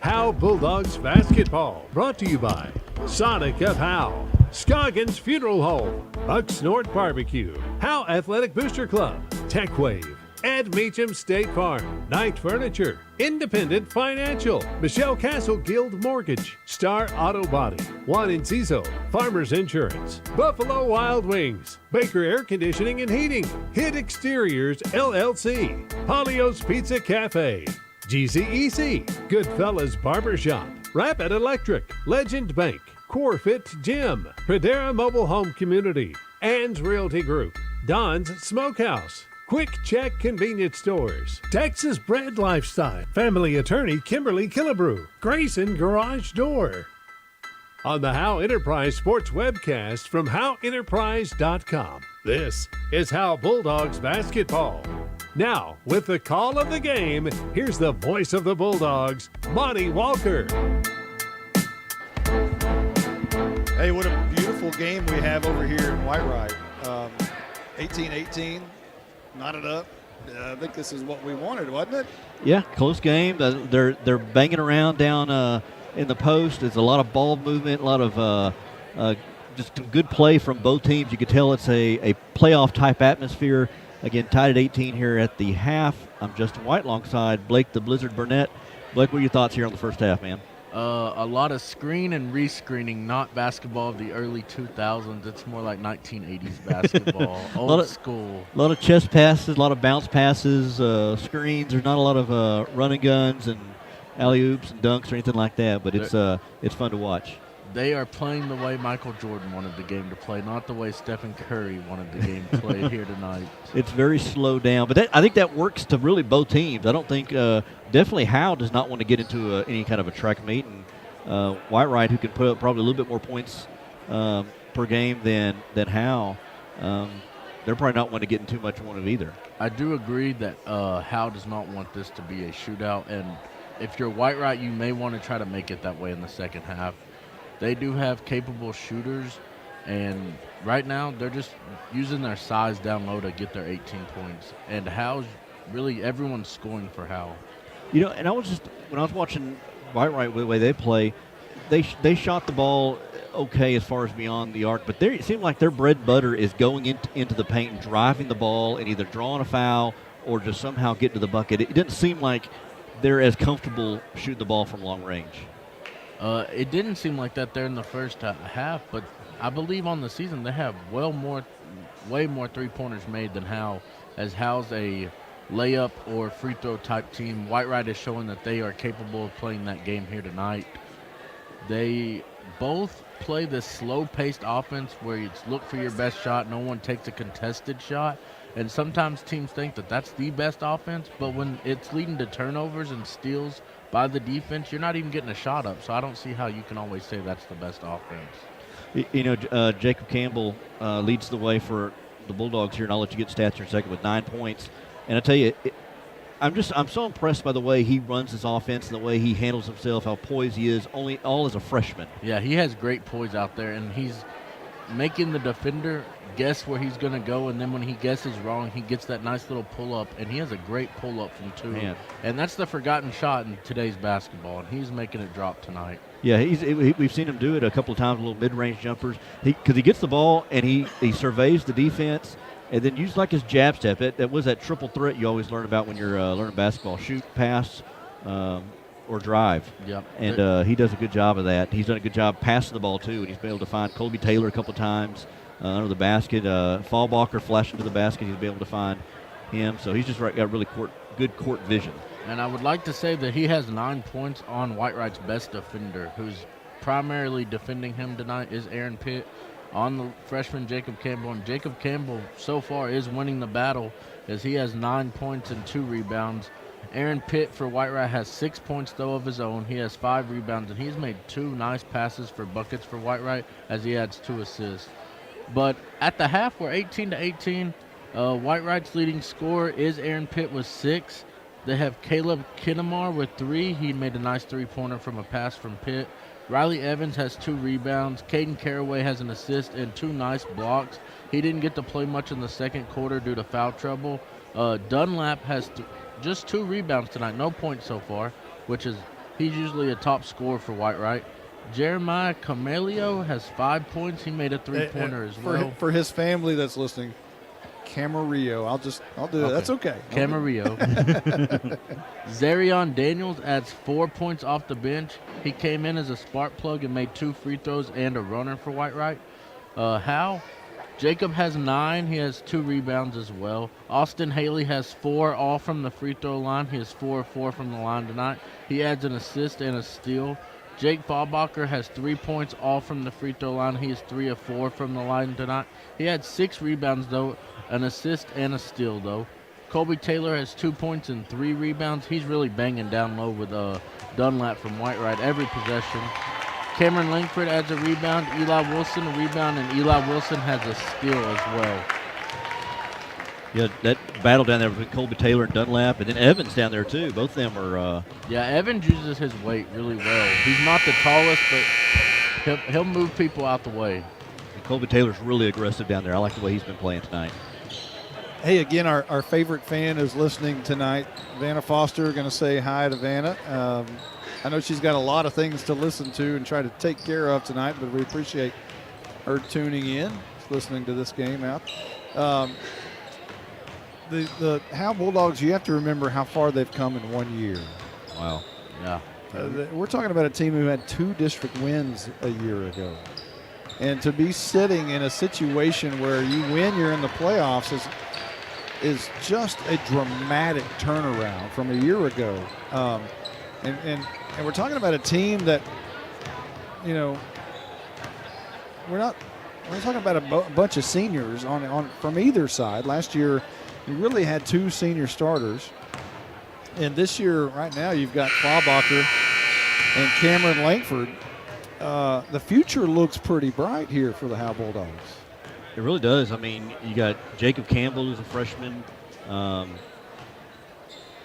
Howe Bulldogs basketball, brought to you by Sonic of Howe, Scoggins Funeral Home, Bucks North Barbecue, Howe Athletic Booster Club, Tech Wave, Ed Meacham State Farm, Knight Furniture, Independent Financial, Michelle Castle Guild Mortgage, Star Auto Body, Juan Enciso, Farmers Insurance, Buffalo Wild Wings, Baker Air Conditioning and Heating, Hit Exteriors LLC, Polio's Pizza Cafe, GCEC, Goodfellas Barbershop, Rapid Electric, Legend Bank, Corefit Gym, Pradera Mobile Home Community, Ann's Realty Group, Don's Smokehouse, Quick Check Convenience Stores, Texas Bred Lifestyle, Family Attorney Kimberly Killebrew, Grayson Garage Door. On the Howe Enterprise Sports webcast from HoweEnterprise.com, this is Howe Bulldogs basketball. Now, with the call of the game, here's the voice of the Bulldogs, Monty Walker. Hey, what a beautiful game we have over here in Whitewright. 18-18, knotted up. I think this is what we wanted, wasn't it? Yeah, close game. They're banging around down in the post. There's a lot of ball movement, a lot of just some good play from both teams. You could tell it's a playoff-type atmosphere. Again, tied at 18 here at the half. I'm Justin White alongside Blake the Blizzard Burnett. Blake, what are your thoughts here on the first half, man? A lot of screen and rescreening, not basketball of the early 2000s. It's more like 1980s basketball, old school. A lot of chest passes, a lot of bounce passes, screens. There's not a lot of running guns and alley-oops and dunks or anything like that, but it's fun to watch. They are playing the way Michael Jordan wanted the game to play, not the way Stephen Curry wanted the game played here tonight. It's very slow down, but I think that works to really both teams. I don't think definitely Howe does not want to get into any kind of a track meet, and Whitewright, who can put up probably a little bit more points per game than Howe, they're probably not wanting to get in too much one of either. I do agree that Howe does not want this to be a shootout, and if you're Whitewright, you may want to try to make it that way in the second half. They do have capable shooters, and right now they're just using their size down low to get their 18 points. And Howe's really, everyone's scoring for Howe. And when I was watching Whitewright the way they play, they shot the ball okay as far as beyond the arc, but it seemed like their bread and butter is going into the paint and driving the ball and either drawing a foul or just somehow getting to the bucket. It didn't seem like they're as comfortable shooting the ball from long range. It didn't seem like that there in the first half, but I believe on the season they have way more three-pointers made than Howe. As Howe's a layup or free throw type team, Whitewright is showing that they are capable of playing that game here tonight. They both play this slow-paced offense where you look for your best shot, no one takes a contested shot, and sometimes teams think that that's the best offense, but when it's leading to turnovers and steals by the defense, you're not even getting a shot up, so I don't see how you can always say that's the best offense. Jacob Campbell leads the way for the Bulldogs here, and I'll let you get stats here in a second, with 9 points. And I tell you, I'm so impressed by the way he runs his offense and the way he handles himself, how poised he is, all as a freshman. Yeah, he has great poise out there, and he's making the defender guess where he's going to go, and then when he guesses wrong, he gets that nice little pull-up, and he has a great pull-up from two. Man. And that's the forgotten shot in today's basketball, and he's making it drop tonight. Yeah, we've seen him do it a couple of times, little mid-range jumpers, because he gets the ball and he surveys the defense, and then uses like his jab step. That was that triple threat you always learn about when you're learning basketball: shoot, pass, or drive. Yep. And he does a good job of that. He's done a good job passing the ball too, and he's been able to find Colby Taylor a couple of times under the basket. Fallbacher flashing to the basket, he's been able to find him. So he's just got really good court vision. And I would like to say that he has 9 points on Whitewright's best defender, who's primarily defending him tonight is Aaron Pitt on the freshman Jacob Campbell. And Jacob Campbell so far is winning the battle as he has 9 points and 2 rebounds. Aaron Pitt for Whitewright has 6 points, though, of his own. He has 5 rebounds, and he's made 2 nice passes for buckets for Whitewright as he adds 2 assists. But at the half, we're 18-18. Whitewright's leading scorer is Aaron Pitt with 6. They have Caleb Kinnemar with 3. He made a nice three-pointer from a pass from Pitt. Riley Evans has 2 rebounds. Caden Caraway has an assist and 2 nice blocks. He didn't get to play much in the second quarter due to foul trouble. Dunlap has just 2 rebounds tonight, no points so far, which is he's usually a top scorer for Whitewright. Jeremiah Camelio has 5 points. He made a three-pointer as well. For his family that's listening, Camarillo. I'll do it. That's okay. Camarillo. Zarion Daniels adds 4 points off the bench. He came in as a spark plug and made 2 free throws and a runner for Whitewright. Howe. Jacob has 9. He has 2 rebounds as well. Austin Haley has 4, all from the free throw line. He has 4 of 4 from the line tonight. He adds an assist and a steal. Jake Fallbacher has 3 points, all from the free throw line. He is 3 of 4 from the line tonight. He had 6 rebounds, though, an assist and a steal, though. Colby Taylor has 2 points and 3 rebounds. He's really banging down low with Dunlap from Whitewright every possession. Cameron Langford adds a rebound, Eli Wilson a rebound, and Eli Wilson has a steal as well. Yeah, that battle down there between Colby Taylor and Dunlap, and then Evans down there too. Both of them are. Yeah, Evans uses his weight really well. He's not the tallest, but he'll move people out the way. And Colby Taylor's really aggressive down there. I like the way he's been playing tonight. Hey, again, our favorite fan is listening tonight. Vanna Foster, going to say hi to Vanna. I know she's got a lot of things to listen to and try to take care of tonight, but we appreciate her tuning in, listening to this game out. The Howe Bulldogs, you have to remember how far they've come in 1 year. Wow. Yeah. We're talking about a team who had 2 district wins a year ago. And to be sitting in a situation where you win, you're in the playoffs is just a dramatic turnaround from a year ago. And we're talking about a team that, you know, we're talking about a bunch of seniors on from either side. Last year, you really had 2 senior starters. And this year, right now, you've got Fallbacher and Cameron Langford. The future looks pretty bright here for the Howe Bulldogs. It really does. I mean, you got Jacob Campbell, who's a freshman.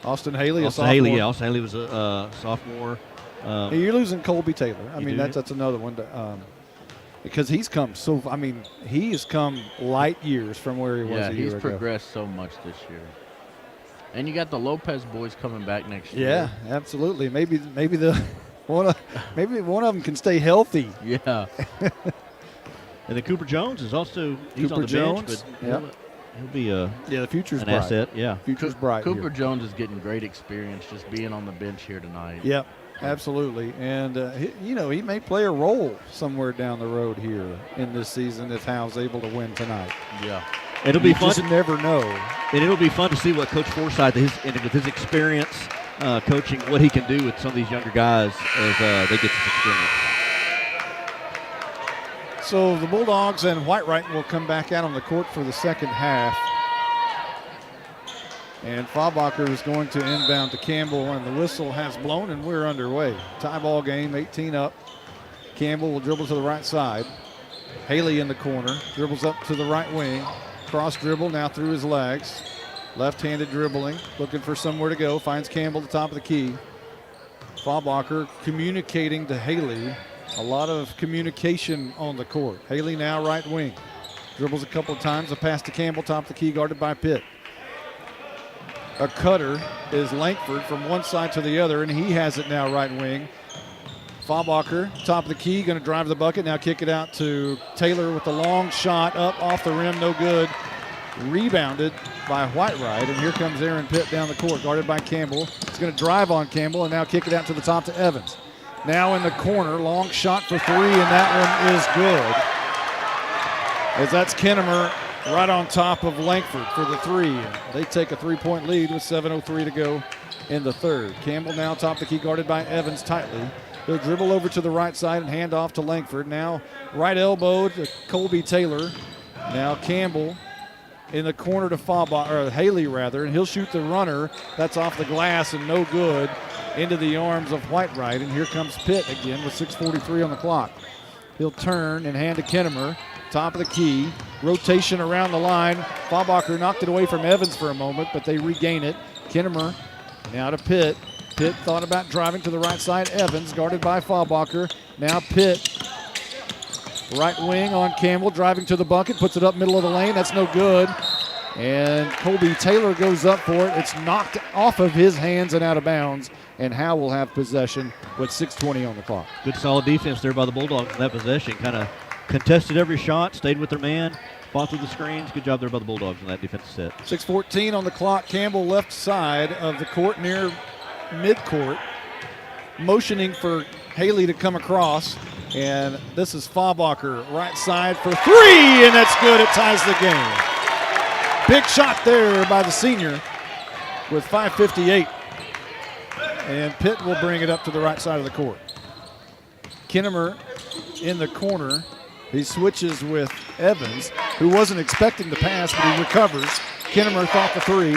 Austin Haley, Austin Haley, Austin Haley was a sophomore. You're losing Colby Taylor. I mean, do? that's another one. Because he's come he has come light years from where he was a year ago. Yeah, he's progressed so much this year. And you got the Lopez boys coming back next year. Yeah, absolutely. Maybe one of them can stay healthy. Yeah. And then Cooper Jones is also he's on the Jones, bench, but yeah. he'll be The future's an bright. asset. Yeah. Future's bright. Cooper here. Jones is getting great experience just being on the bench here tonight. Yep, absolutely. And, he may play a role somewhere down the road here in this season if Howe's able to win tonight. Yeah. It'll be You fun. just never know. And it'll be fun to see what Coach Forsythe, with his experience coaching, what he can do with some of these younger guys as they get this experience. So the Bulldogs and Whitewright will come back out on the court for the second half. And Faubacher is going to inbound to Campbell, and the whistle has blown, and we're underway. Tie ball game, 18 up. Campbell will dribble to the right side. Haley in the corner, dribbles up to the right wing. Cross dribble now through his legs. Left-handed dribbling, looking for somewhere to go. Finds Campbell at the top of the key. Faubacher communicating to Haley. A lot of communication on the court. Haley now right wing. Dribbles a couple of times. A pass to Campbell, top of the key, guarded by Pitt. A cutter is Lankford from one side to the other, and he has it now right wing. Faubacher, top of the key, going to drive the bucket. Now kick it out to Taylor with the long shot up off the rim, no good. Rebounded by Whitewright, and here comes Aaron Pitt down the court, guarded by Campbell. He's going to drive on Campbell and now kick it out to the top to Evans. Now in the corner, long shot for three, and that one is good. As that's Kennemer right on top of Lankford for the three. They take a three-point lead with 7:03 to go in the third. Campbell now top of the key, guarded by Evans tightly. He'll dribble over to the right side and hand off to Lankford. Now right elbow to Colby Taylor. Now Campbell in the corner to Haley rather, and he'll shoot the runner. That's off the glass and no good into the arms of Whitewright. And here comes Pitt again with 6:43 on the clock. He'll turn and hand to Kennemer, top of the key. Rotation around the line. Faubacher knocked it away from Evans for a moment, but they regain it. Kennemer now to Pitt. Pitt thought about driving to the right side. Evans guarded by Faubacher. Now Pitt, right wing on Campbell, driving to the bucket, puts it up middle of the lane. That's no good. And Colby Taylor goes up for it. It's knocked off of his hands and out of bounds. And Howe will have possession with 6:20 on the clock. Good solid defense there by the Bulldogs in that possession. Kind of contested every shot, stayed with their man, fought through the screens. Good job there by the Bulldogs in that defensive set. 6:14 on the clock. Campbell left side of the court near midcourt, motioning for Haley to come across. And this is Faubacher, right side for three, and that's good. It ties the game. Big shot there by the senior with 5:58. And Pitt will bring it up to the right side of the court. Kennemer in the corner. He switches with Evans, who wasn't expecting the pass, but he recovers. Kennemer thought the three.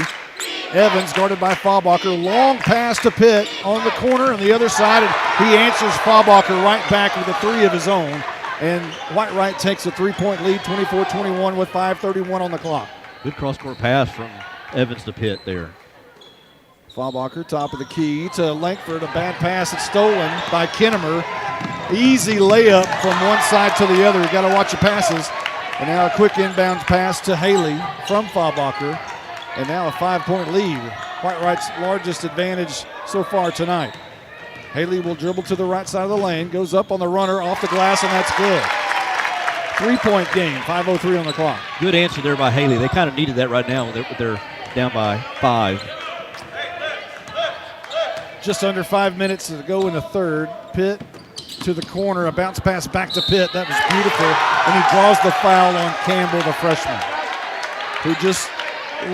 Evans guarded by Faubacher. Long pass to Pitt on the corner on the other side, and he answers Faubacher right back with a three of his own. And Whitewright takes a three-point lead, 24-21 with 5:31 on the clock. Good cross-court pass from Evans to Pitt there. Faubacher, top of the key to Lankford. A bad pass. It's stolen by Kennemer. Easy layup from one side to the other. You got to watch your passes. And now a quick inbounds pass to Haley from Faubacher. And now a 5-point lead. Whitewright's largest advantage so far tonight. Haley will dribble to the right side of the lane. Goes up on the runner, off the glass, and that's good. 3-point game, 5:03 on the clock. Good answer there by Haley. They kind of needed that right now. They're down by 5. Just under 5 minutes to go in the third. Pitt to the corner, a bounce pass back to Pitt. That was beautiful. And he draws the foul on Campbell, the freshman, who just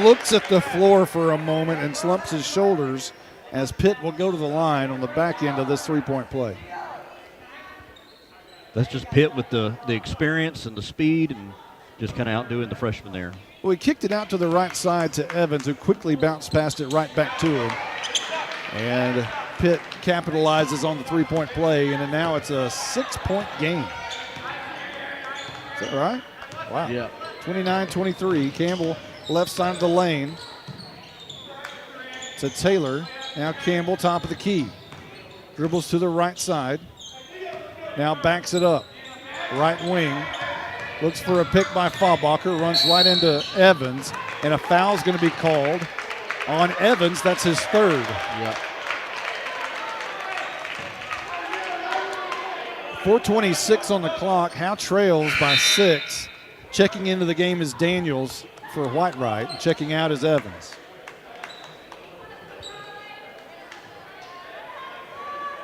looks at the floor for a moment and slumps his shoulders as Pitt will go to the line on the back end of this 3-point play. That's just Pitt with the experience and the speed and just kind of outdoing the freshman there. Well, he kicked it out to the right side to Evans, who quickly bounced past it right back to him. And Pitt capitalizes on the 3-point play, and now it's a 6-point game. Is that right? Wow. Yeah. 29-23. Campbell left side of the lane to Taylor. Now Campbell top of the key. Dribbles to the right side. Now backs it up. Right wing. Looks for a pick by Faubacher. Runs right into Evans. And a foul's going to be called on Evans. That's his third. Yep. 4:26 on the clock. Howe trails by 6. Checking into the game is Daniels for Whitewright. Checking out is Evans.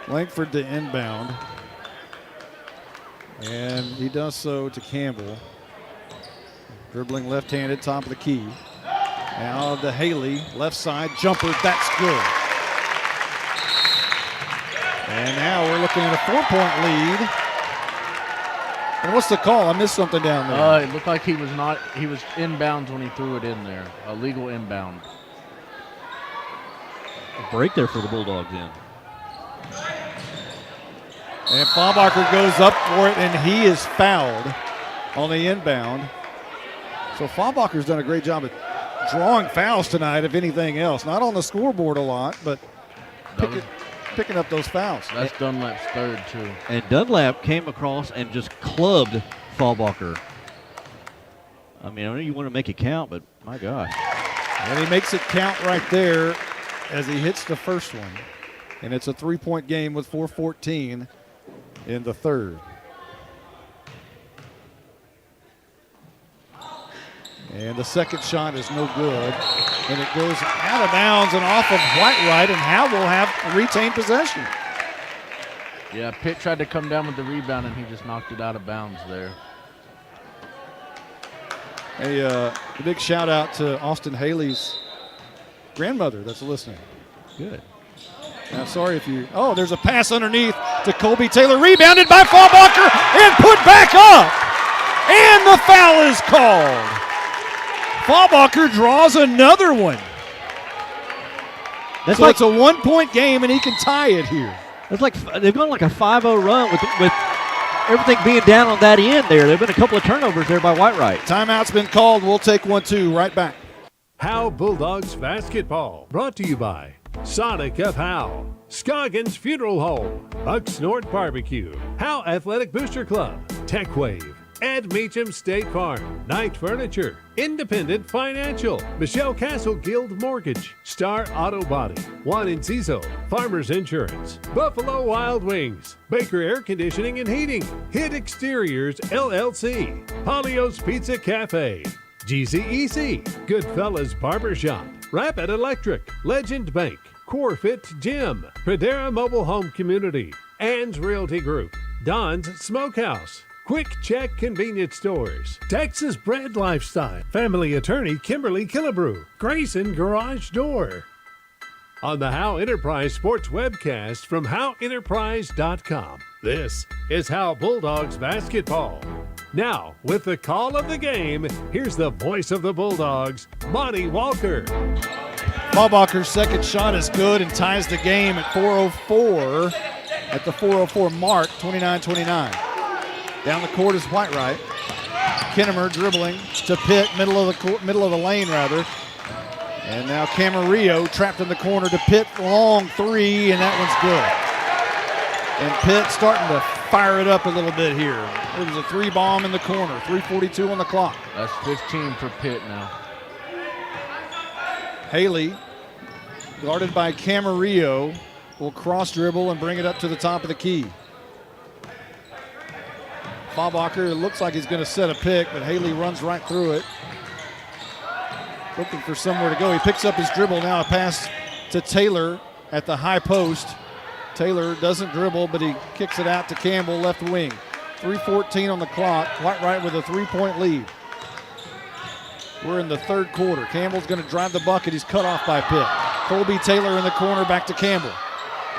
Langford to inbound. And he does so to Campbell. Dribbling left-handed, top of the key. Now to Haley, left side, jumper, that's good. And now we're looking at a 4-point lead. And what's the call? I missed something down there. It looked like he was inbounds when he threw it in there. A legal inbound. A break there for the Bulldogs in. And Fahlbacher goes up for it, and he is fouled on the inbound. So Fahlbacher's done a great job of drawing fouls tonight, if anything else. Not on the scoreboard a lot, but picking up those fouls. That's Dunlap's third, too. And Dunlap came across and just clubbed Fahlbacher. I mean, I know you want to make it count, but my gosh. And he makes it count right there as he hits the first one. And it's a 3-point game with 4:14 in the third. And the second shot is no good. And it goes out of bounds and off of Whitewright, and Howe will have retained possession. Yeah, Pitt tried to come down with the rebound, and he just knocked it out of bounds there. A big shout out to Austin Haley's grandmother that's listening. Good. I'm sorry if you. Oh, there's a pass underneath to Colby Taylor, rebounded by Fahlbacher and put back up. And the foul is called. Fahlbacher draws another one. That's So like it's a 1-point game, and he can tie it here. It's like they've gone like a 5-0 run with everything being down on that end there. There've been a couple of turnovers there by Whitewright. Timeout's been called. We'll take 1-2 right back. Howe Bulldogs basketball, brought to you by Sonic of Howe, Scoggins Funeral Home, Bucksnort Barbecue, Howe Athletic Booster Club, Tech Wave, Ed Meacham State Farm, Knight Furniture, Independent Financial, Michelle Castle Guild Mortgage, Star Auto Body, Juan Enciso, Farmers Insurance, Buffalo Wild Wings, Baker Air Conditioning and Heating, Hit Exteriors LLC, Polio's Pizza Cafe, GCEC, Goodfellas Barbershop, Rapid Electric, Legend Bank, Corefit Gym, Pradera Mobile Home Community, Ann's Realty Group, Don's Smokehouse, Quick Check Convenience Stores, Texas Bread Lifestyle, Family Attorney Kimberly Killebrew, Grayson Garage Door. On the Howe Enterprise Sports webcast from HoweEnterprise.com, this is Howe Bulldogs basketball. Now, with the call of the game, here's the voice of the Bulldogs, Monty Walker. Fahlbacher's second shot is good and ties the game at 4:04 at the 4:04 mark, 29-29. Down the court is Whitewright. Kinnemer dribbling to Pitt, middle of the lane rather. And now Camarillo trapped in the corner to Pitt, long three, and that one's good. And Pitt starting to fire it up a little bit here. It was a 3-bomb in the corner, 3:42 on the clock. That's 15 for Pitt now. Haley, guarded by Camarillo, will cross dribble and bring it up to the top of the key. Fahlbacher looks like he's going to set a pick, but Haley runs right through it. Looking for somewhere to go. He picks up his dribble now, a pass to Taylor at the high post. Taylor doesn't dribble, but he kicks it out to Campbell, left wing. 3:14 on the clock. Whitewright with a 3-point lead. We're in the third quarter. Campbell's going to drive the bucket. He's cut off by Pitt. Colby Taylor in the corner, back to Campbell.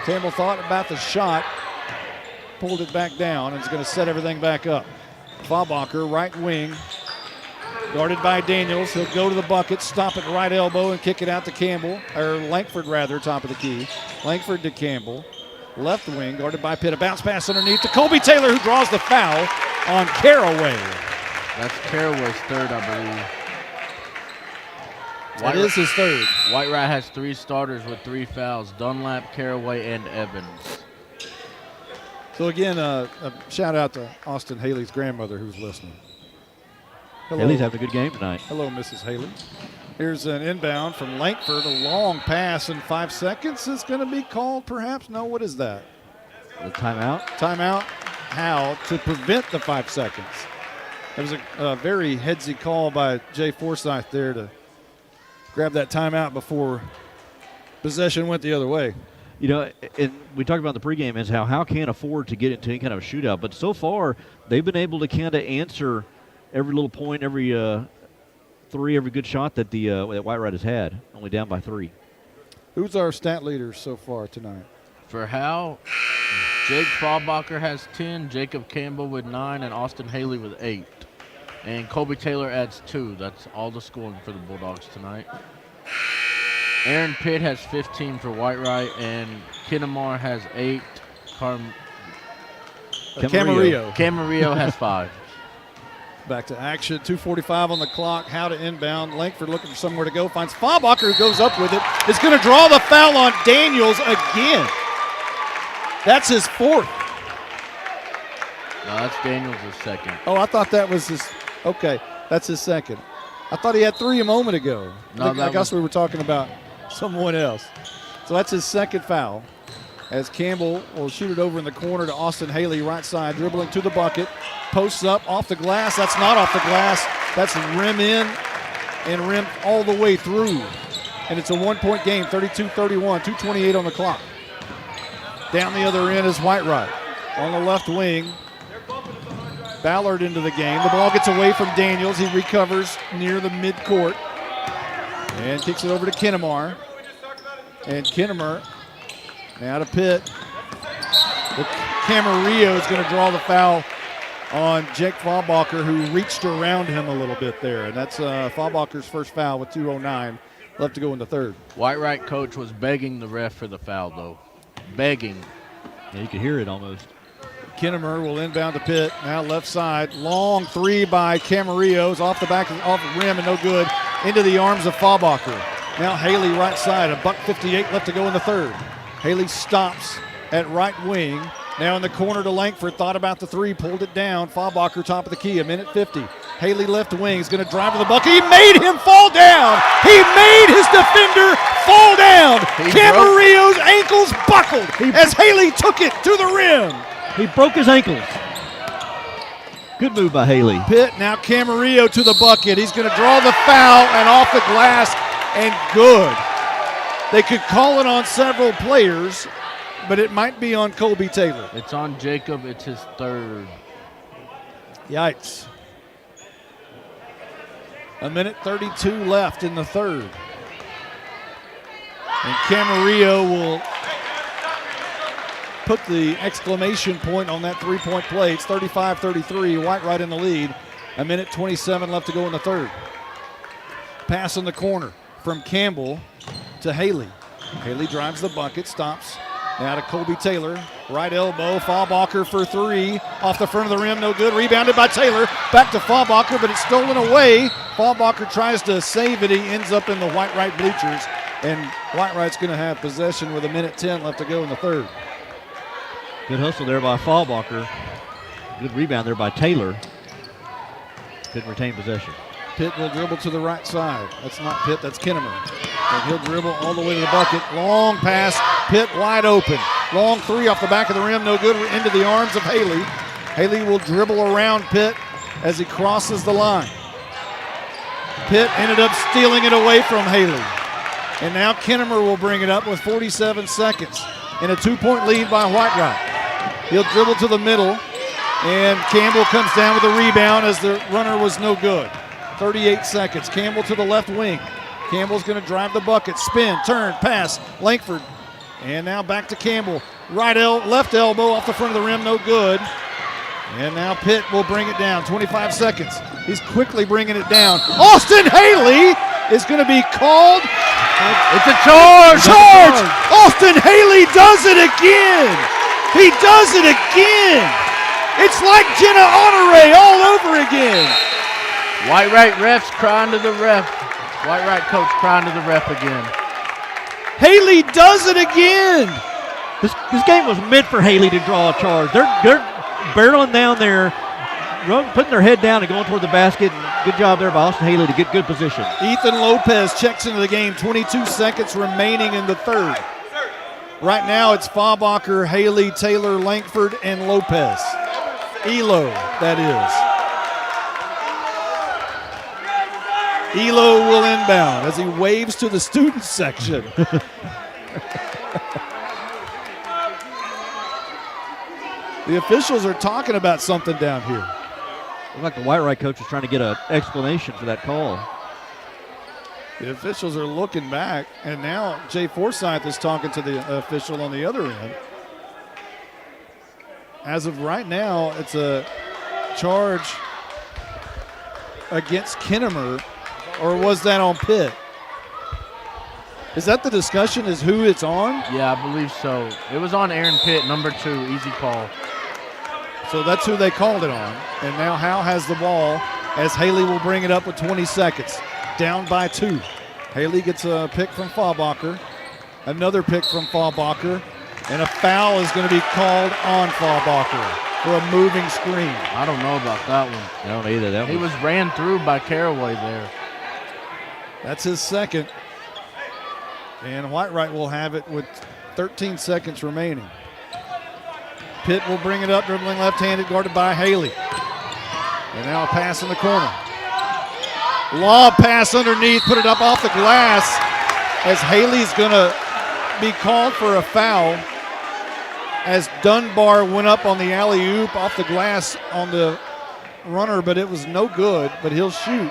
Campbell thought about the shot, pulled it back down, and is going to set everything back up. Fahlbacher, right wing, guarded by Daniels. He'll go to the bucket, stop at right elbow, and kick it out to Campbell, or Langford rather, top of the key. Langford to Campbell. Left wing, guarded by Pitt. A bounce pass underneath to Colby Taylor, who draws the foul on Caraway. That's Caraway's third, I believe. That is his third. Whitewright has 3 starters with 3 fouls: Dunlap, Caraway, and Evans. So again, a shout out to Austin Haley's grandmother who's listening. Hello. Haley's having a good game tonight. Hello, Mrs. Haley. Here's an inbound from Langford. A long pass in 5 seconds is going to be called, perhaps. No, what is that? The timeout. Timeout. Howe to prevent the 5 seconds. It was a very headsy call by Jay Forsyth there to grab that timeout before possession went the other way. You know, and we talked about the pregame is how can't afford to get into any kind of a shootout, but so far they've been able to kind of answer every little point, every three, every good shot that that Whitewright has had, only down by 3. Who's our stat leaders so far tonight? For Howe, Jake Fallbacher has 10, Jacob Campbell with 9, and Austin Haley with 8. And Colby Taylor adds 2. That's all the scoring for the Bulldogs tonight. Aaron Pitt has 15 for Whitewright, and Kinnemar has 8. Camarillo has 5. Back to action, 2:45 on the clock. How to inbound. Langford looking for somewhere to go. Finds Fallbacher, who goes up with it. Is going to draw the foul on Daniels again. That's his 4th. No, that's Daniels' second. Oh, I thought that was his. Okay, that's his second. I thought he had 3 a moment ago. No, I guess we were talking about someone else. So that's his second foul. As Campbell will shoot it over in the corner to Austin Haley, right side, dribbling to the bucket. Posts up, off the glass. That's not off the glass. That's rim in and rim all the way through. And it's a 1-point game, 32-31, 2:28 on the clock. Down the other end is Whitewright. On the left wing, Ballard into the game. The ball gets away from Daniels. He recovers near the midcourt and kicks it over to Kinnemar. And Kinnemar now to Pitt. Camarillo is going to draw the foul on Jake Fallbacher, who reached around him a little bit there. And that's Fallbacher's first foul with 2:09 left to go in the third. Whitewright coach was begging the ref for the foul, though. Begging. Yeah, you could hear it almost. Kinnemer will inbound to Pitt. Now left side. Long 3 by Camarillo. Is off the rim and no good. Into the arms of Fallbacher. Now Haley right side. $1:58 left to go in the third. Haley stops at right wing. Now in the corner to Langford. Thought about the 3. Pulled it down. Fallbacher top of the key. 1:50. Haley left wing is going to drive to the bucket. He made him fall down. He made his defender fall down. Camarillo's ankles buckled as Haley took it to the rim. He broke his ankles. Good move by Haley. Pitt, now Camarillo to the bucket. He's going to draw the foul and off the glass, and good. They could call it on several players, but it might be on Colby Taylor. It's on Jacob. It's his 3rd. Yikes. 1:32 left in the third. And Camarillo will put the exclamation point on that 3-point play. It's 35-33, Whitewright in the lead. 1:27 left to go in the third. Pass in the corner from Campbell to Haley. Haley drives the bucket, stops. Now to Colby Taylor, right elbow, Fallbacher for 3. Off the front of the rim, no good. Rebounded by Taylor. Back to Fallbacher, but it's stolen away. Fallbacher tries to save it. He ends up in the Whitewright bleachers. And Whitewright's going to have possession with 1:10 left to go in the third. Good hustle there by Fallbacher. Good rebound there by Taylor. Couldn't retain possession. Pitt will dribble to the right side. That's not Pitt, that's Kinnemer. And he'll dribble all the way to the bucket. Long pass, Pitt wide open. Long 3 off the back of the rim, no good, into the arms of Haley. Haley will dribble around Pitt as he crosses the line. Pitt ended up stealing it away from Haley. And now Kinnemer will bring it up with 47 seconds in a 2-point lead by Whitewright. He'll dribble to the middle, and Campbell comes down with a rebound as the runner was no good. 38 seconds. Campbell to the left wing. Campbell's going to drive the bucket. Spin, turn, pass. Langford. And now back to Campbell. Left elbow off the front of the rim, no good. And now Pitt will bring it down. 25 seconds. He's quickly bringing it down. Austin Haley is going to be called. It's a charge. Charge! Austin Haley does it again. He does it again. It's like Jenna Honore all over again. Whitewright refs crying to the ref. Whitewright coach crying to the ref again. Haley does it again. This game was meant for Haley to draw a charge. They're barreling down there, putting their head down and going toward the basket. And good job there by Austin Haley to get good position. Ethan Lopez checks into the game. 22 seconds remaining in the third. Right now it's Faubacher, Haley, Taylor, Langford, and Lopez. Elo, that is. Elo will inbound as he waves to the student section. The officials are talking about something down here. Looks like the Whitewright coach is trying to get an explanation for that call. The officials are looking back, and now Jay Forsyth is talking to the official on the other end. As of right now, it's a charge against Kinnemer, or was that on Pitt? Is that the discussion, is who it's on? Yeah, I believe so. It was on Aaron Pitt, number 2, easy call. So that's who they called it on. And now Howe has the ball as Haley will bring it up with 20 seconds. Down by 2. Haley gets a pick from Faubacher. Another pick from Faubacher. And a foul is going to be called on Faubacher for a moving screen. I don't know about that one. I don't either. He was ran through by Caraway there. That's his second. And Whitewright will have it with 13 seconds remaining. Pitt will bring it up, dribbling left-handed, guarded by Haley. And now a pass in the corner. Lob pass underneath, put it up off the glass as Haley's going to be called for a foul as Dunbar went up on the alley-oop off the glass on the runner, but it was no good, but he'll shoot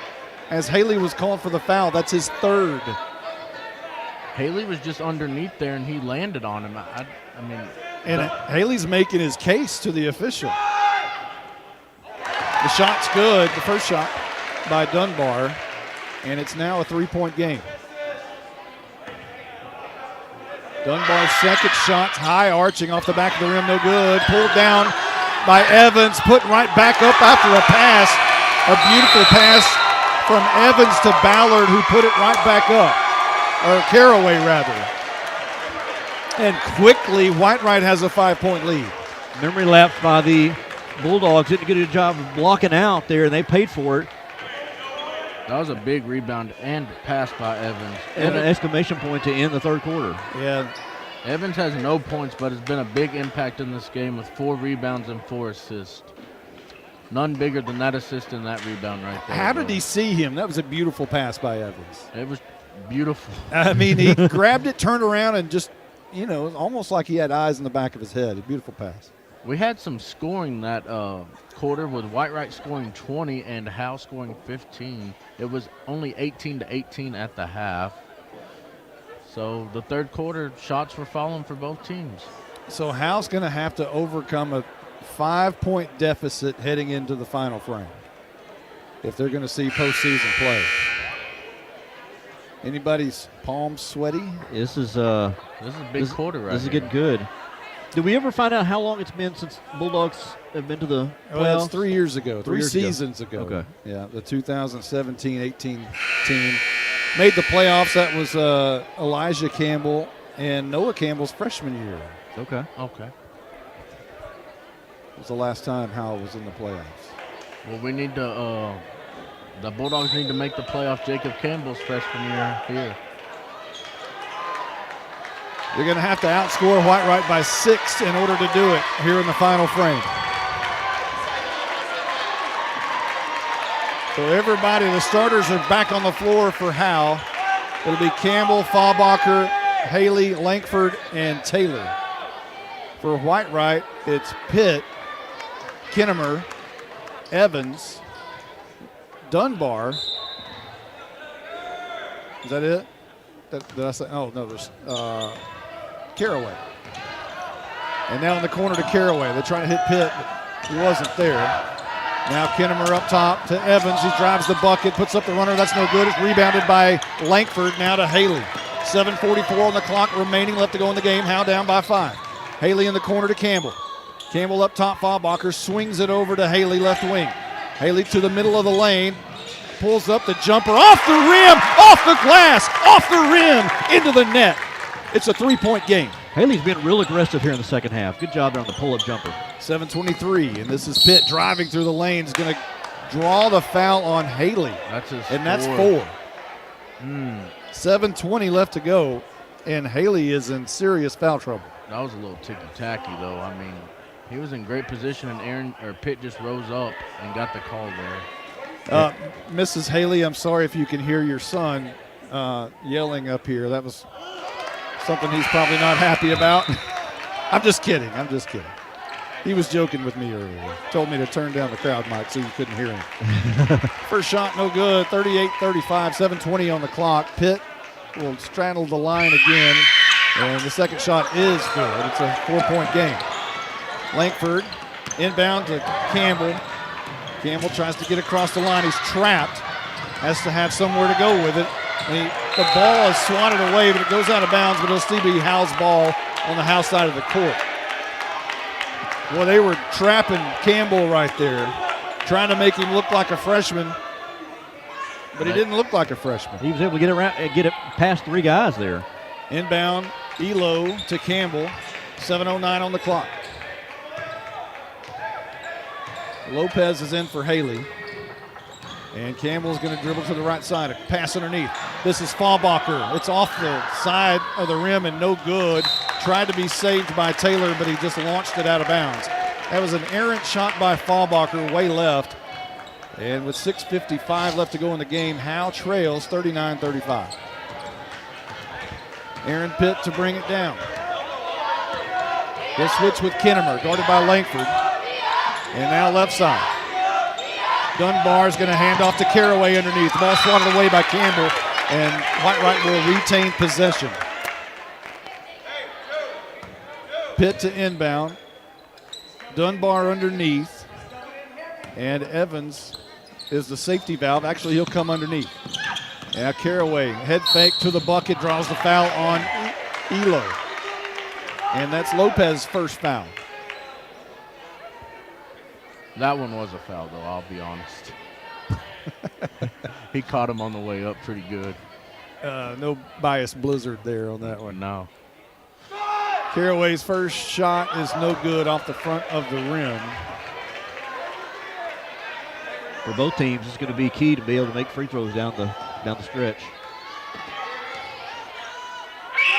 as Haley was called for the foul. That's his third. Haley was just underneath there, and he landed on him. I mean... And Haley's making his case to the official. The shot's good, the first shot by Dunbar, and it's now a 3-point game. Dunbar's second shot's high arching off the back of the rim, no good. Pulled down by Evans, put right back up after a pass. A beautiful pass from Evans to Ballard, who put it right back up, or Caraway rather. And quickly, Whitewright has a 5-point lead. Memory lapse by the Bulldogs. Didn't get a job of blocking out there, and they paid for it. That was a big rebound and pass by Evans. And an exclamation point to end the third quarter. Yeah. Evans has no points, but has been a big impact in this game with 4 rebounds and 4 assists. None bigger than that assist and that rebound right there. How did he see him? That was a beautiful pass by Evans. It was beautiful. I mean, he grabbed it, turned around, and just, you know, almost like he had eyes in the back of his head. A beautiful pass. We had some scoring that quarter with Whitewright scoring 20 and Howe scoring 15. It was only 18-18 at the half. So the third quarter, shots were falling for both teams. So Howe's going to have to overcome a 5-point deficit heading into the final frame if they're going to see postseason play. Anybody's palms sweaty? This is a big quarter right This is here. getting good. Did we ever find out how long it's been since Bulldogs have been to the playoffs? Well, it's 3 years ago, 3 years ago. seasons ago. Okay. Yeah, the 2017-18 team made the playoffs. That was Elijah Campbell and Noah Campbell's freshman year. Okay. Okay. It was the last time Howe was in the playoffs. Well, we need to the Bulldogs need to make the playoff. Jacob Campbell's freshman year here. You're going to have to outscore Whitewright by 6 in order to do it here in the final frame. So everybody, the starters are back on the floor for Howe. It'll be Campbell, Faubacher, Haley, Langford, and Taylor. For Whitewright, it's Pitt, Kinnemer, Evans, Dunbar. Is that it? Did I say? Oh, no, there's Caraway. And now in the corner to Caraway. They're trying to hit Pitt, but he wasn't there. Now Kinnemer up top to Evans. He drives the bucket, puts up the runner. That's no good. It's rebounded by Langford. Now to Haley. 7:44 on the clock remaining left to go in the game. Howe down by 5. Haley in the corner to Campbell. Campbell up top. Faubacher swings it over to Haley, left wing. Haley to the middle of the lane. Pulls up the jumper off the rim, off the glass, off the rim, into the net. It's a 3-point game. Haley's been real aggressive here in the second half. Good job there on the pull-up jumper. 7:23, and this is Pitt driving through the lane. Is going to draw the foul on Haley. That's his and that's four. 7:20 left to go, and Haley is in serious foul trouble. That was a little ticky-tacky, though. I mean, he was in great position, and Pitt just rose up and got the call there. Mrs. Haley, I'm sorry if you can hear your son yelling up here. That was something he's probably not happy about. I'm just kidding. He was joking with me earlier. Told me to turn down the crowd mic so you couldn't hear him. First shot, no good. 38-35, 7:20 on the clock. Pitt will straddle the line again, and the second shot is good. It's a 4-point game. Langford inbound to Campbell. Campbell tries to get across the line. He's trapped. Has to have somewhere to go with it. And the ball is swatted away, but it goes out of bounds, but it'll still be Howe's ball on the Howe side of the court. Well, they were trapping Campbell right there, trying to make him look like a freshman, but he didn't look like a freshman. He was able to get it past three guys there. Inbound, Elo to Campbell, 7:09 on the clock. Lopez is in for Haley. And Campbell's going to dribble to the right side, a pass underneath. This is Faubacher. It's off the side of the rim and no good. Tried to be saved by Taylor, but he just launched it out of bounds. That was an errant shot by Faubacher, way left. And with 6:55 left to go in the game, Howe trails 39-35. Aaron Pitt to bring it down. He'll switch with Kinnemer, guarded by Langford. And now left side. Dunbar's going to hand off to Caraway underneath. The ball swatted away by Campbell, and Whitewright will retain possession. Pitt to inbound. Dunbar underneath. And Evans is the safety valve. Actually, he'll come underneath. Now Caraway, head fake to the bucket, draws the foul on Elo. And that's Lopez's first foul. That one was a foul, though, I'll be honest. He caught him on the way up pretty good. No bias blizzard there on that one. No. Caraway's first shot is no good off the front of the rim. For both teams, it's going to be key to be able to make free throws down the stretch.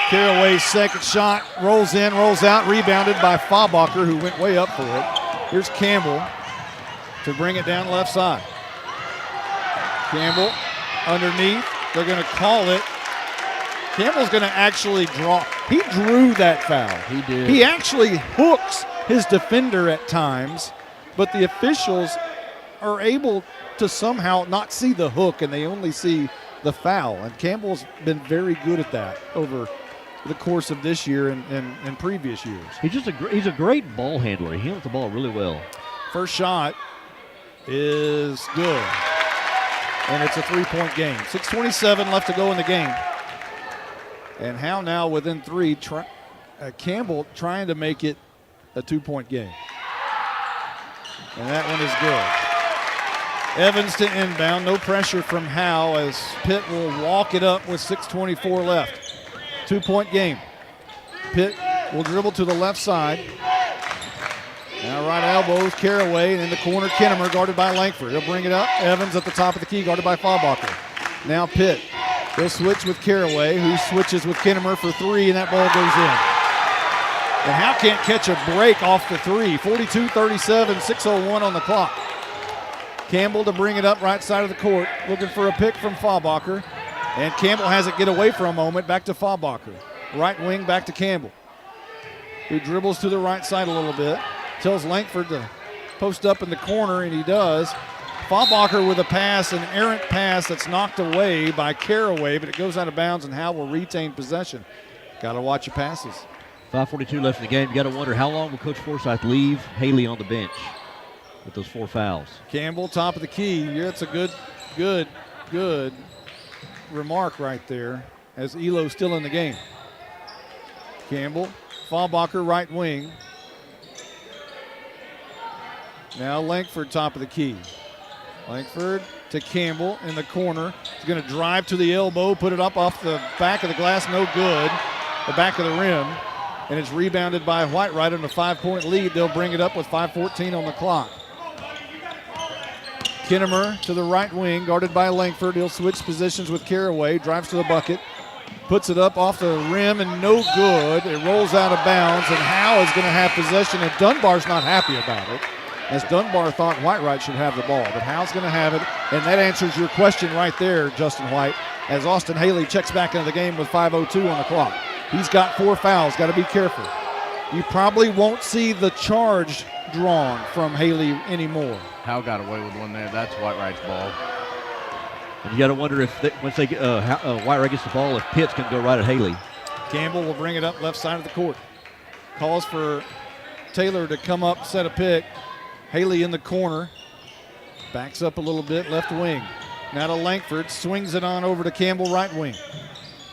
Caraway's second shot rolls in, rolls out, rebounded by Faubacher, who went way up for it. Here's Campbell to bring it down left side. Campbell underneath. They're going to call it. Campbell's going to actually draw. He drew that foul. He did. He actually hooks his defender at times, but the officials are able to somehow not see the hook, and they only see the foul. And Campbell's been very good at that over the course of this year and previous years. He's a great ball handler. He handles the ball really well. First shot is good, and it's a 3-point game. 6:27 left to go in the game. And Howe now within three. Campbell trying to make it a 2-point game. And that one is good. Evans to inbound. No pressure from Howe as Pitt will walk it up with 6:24 left. 2-point game. Pitt will dribble to the left side. Now right elbows Caraway, and in the corner Kinnemer guarded by Langford. He'll bring it up. Evans at the top of the key guarded by Faubacher. Now Pitt. He'll switch with Caraway, who switches with Kinnemer for three, and that ball goes in. And Howe can't catch a break off the three. 42-37, 6:01 on the clock. Campbell to bring it up right side of the court, looking for a pick from Faubacher. And Campbell has it get away for a moment, back to Faubacher. Right wing back to Campbell, who dribbles to the right side a little bit. Tells Langford to post up in the corner, and he does. Faubacher with a pass, an errant pass that's knocked away by Caraway, but it goes out of bounds, and Howe will retain possession. Got to watch your passes. 5:42 left in the game. You got to wonder how long will Coach Forsythe leave Haley on the bench with those 4 fouls. Campbell, top of the key. Yeah, it's a good remark right there as Elo's still in the game. Campbell, Faubacher, right wing. Now Langford, top of the key. Langford to Campbell in the corner. He's going to drive to the elbow, put it up off the back of the glass, no good. The back of the rim. and it's rebounded by Whitewright on a 5-point lead. They'll bring it up with 5:14 on the clock. Kinnemer to the right wing, guarded by Langford. He'll switch positions with Caraway, drives to the bucket, puts it up off the rim, and no good. It rolls out of bounds, and Howe is going to have possession, and Dunbar's not happy about it, as Dunbar thought Whitewright should have the ball. But Howe's going to have it, and that answers your question right there, Justin White, as Austin Haley checks back into the game with 5:02 on the clock. He's got 4 fouls, got to be careful. You probably won't see the charge drawn from Haley anymore. Howe got away with one there. That's Whitewright's ball. And you got to wonder if once they Whitewright gets the ball, if Pitts can go right at Haley. Campbell will bring it up left side of the court. Calls for Taylor to come up, set a pick. Haley in the corner. Backs up a little bit, left wing. Now to Langford, swings it on over to Campbell, right wing.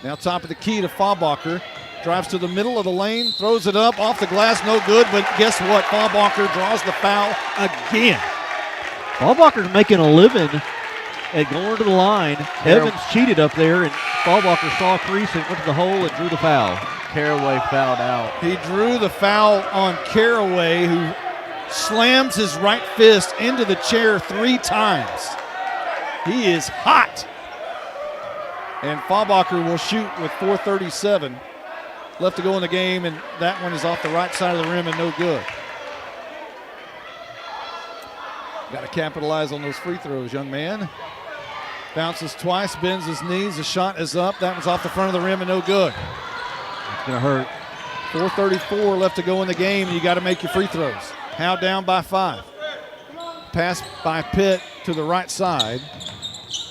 Now top of the key to Faubacher. Drives to the middle of the lane, throws it up, off the glass, no good, but guess what? Faubacher draws the foul again. Faubacher's making a living at going to the line. Evans cheated up there, and Faubacher saw a crease and went to the hole and drew the foul. Caraway fouled out. He drew the foul on Caraway, who slams his right fist into the chair 3 times. He is hot. And Faubacher will shoot with 4:37 left to go in the game, and that one is off the right side of the rim and no good. Got to capitalize on those free throws, young man. Bounces twice, bends his knees, the shot is up. That one's off the front of the rim and no good. It's going to hurt. 4:34 left to go in the game, and you got to make your free throws. Howe down by 5. Pass by Pitt to the right side,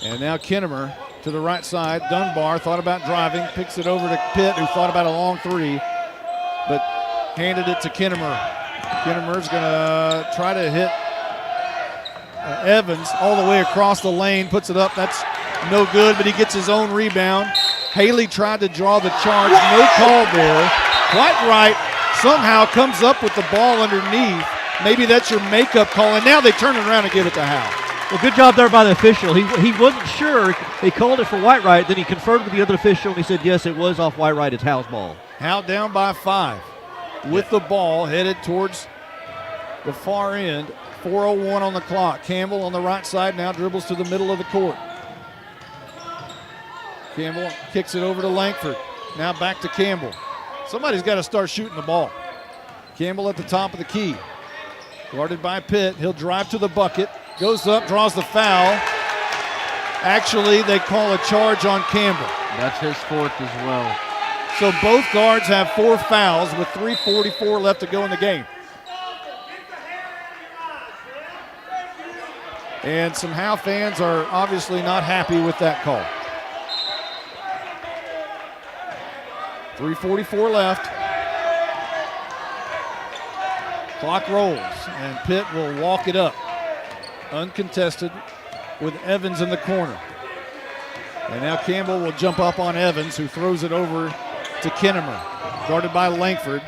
and now Kinnemer to the right side. Dunbar thought about driving, picks it over to Pitt, who thought about a long 3, but handed it to Kinnemer. Kinnemer's going to try to hit Evans all the way across the lane, puts it up. That's no good, but he gets his own rebound. Haley tried to draw the charge, no call there. Whitewright somehow comes up with the ball underneath. Maybe that's your makeup call, and now they turn it around and give it to Howe. Well, good job there by the official. He wasn't sure. He called it for Whitewright. Then he conferred with the other official, and he said, yes, it was off Whitewright. It's Howe's ball. Howe down by 5 with the ball headed towards the far end. 4:01 on the clock. Campbell on the right side now dribbles to the middle of the court. Campbell kicks it over to Langford. Now back to Campbell. Somebody's got to start shooting the ball. Campbell at the top of the key. Guarded by Pitt. He'll drive to the bucket. Goes up, draws the foul. Actually, they call a charge on Campbell. That's his 4th as well. So both guards have 4 fouls with 3:44 left to go in the game. And some Howe fans are obviously not happy with that call. 3:44 left. Clock rolls, and Pitt will walk it up. Uncontested with Evans in the corner. And now Campbell will jump up on Evans, who throws it over to Kinnemer, guarded by Langford.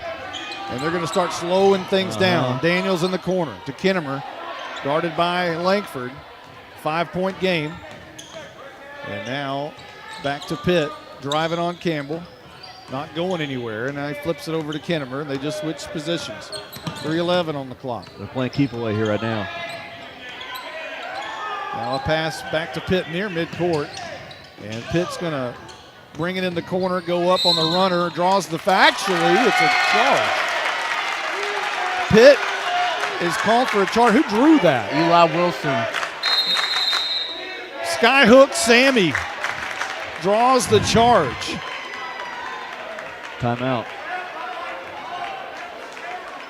And they're going to start slowing things down. Daniels in the corner to Kinnemer, guarded by Langford. 5-point game. And now back to Pitt, driving on Campbell. Not going anywhere, and now he flips it over to Kinnemer, and they just switch positions. 3:11 on the clock. They're playing keep away here right now. Now a pass back to Pitt near midcourt, and Pitt's going to bring it in the corner, go up on the runner, draws the foul. Actually, it's a charge. Pitt is called for a charge. Who drew that? Eli Wilson. Skyhook Sammy draws the charge. Timeout.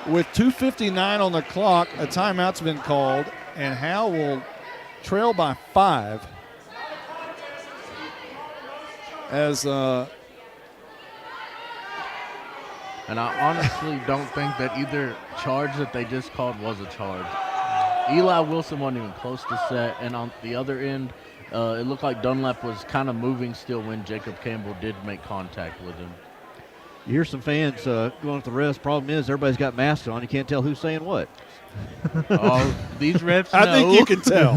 With 2:59 on the clock, a timeout's been called, and Howe will trail by 5 as and I honestly don't think that either charge that they just called was a charge. Eli Wilson wasn't even close to set, and on the other end, it looked like Dunlap was kind of moving still when Jacob Campbell did make contact with him. You hear some fans going with the refs. Problem is, everybody's got masks on. You can't tell who's saying what. Oh, these refs know. I think you can tell.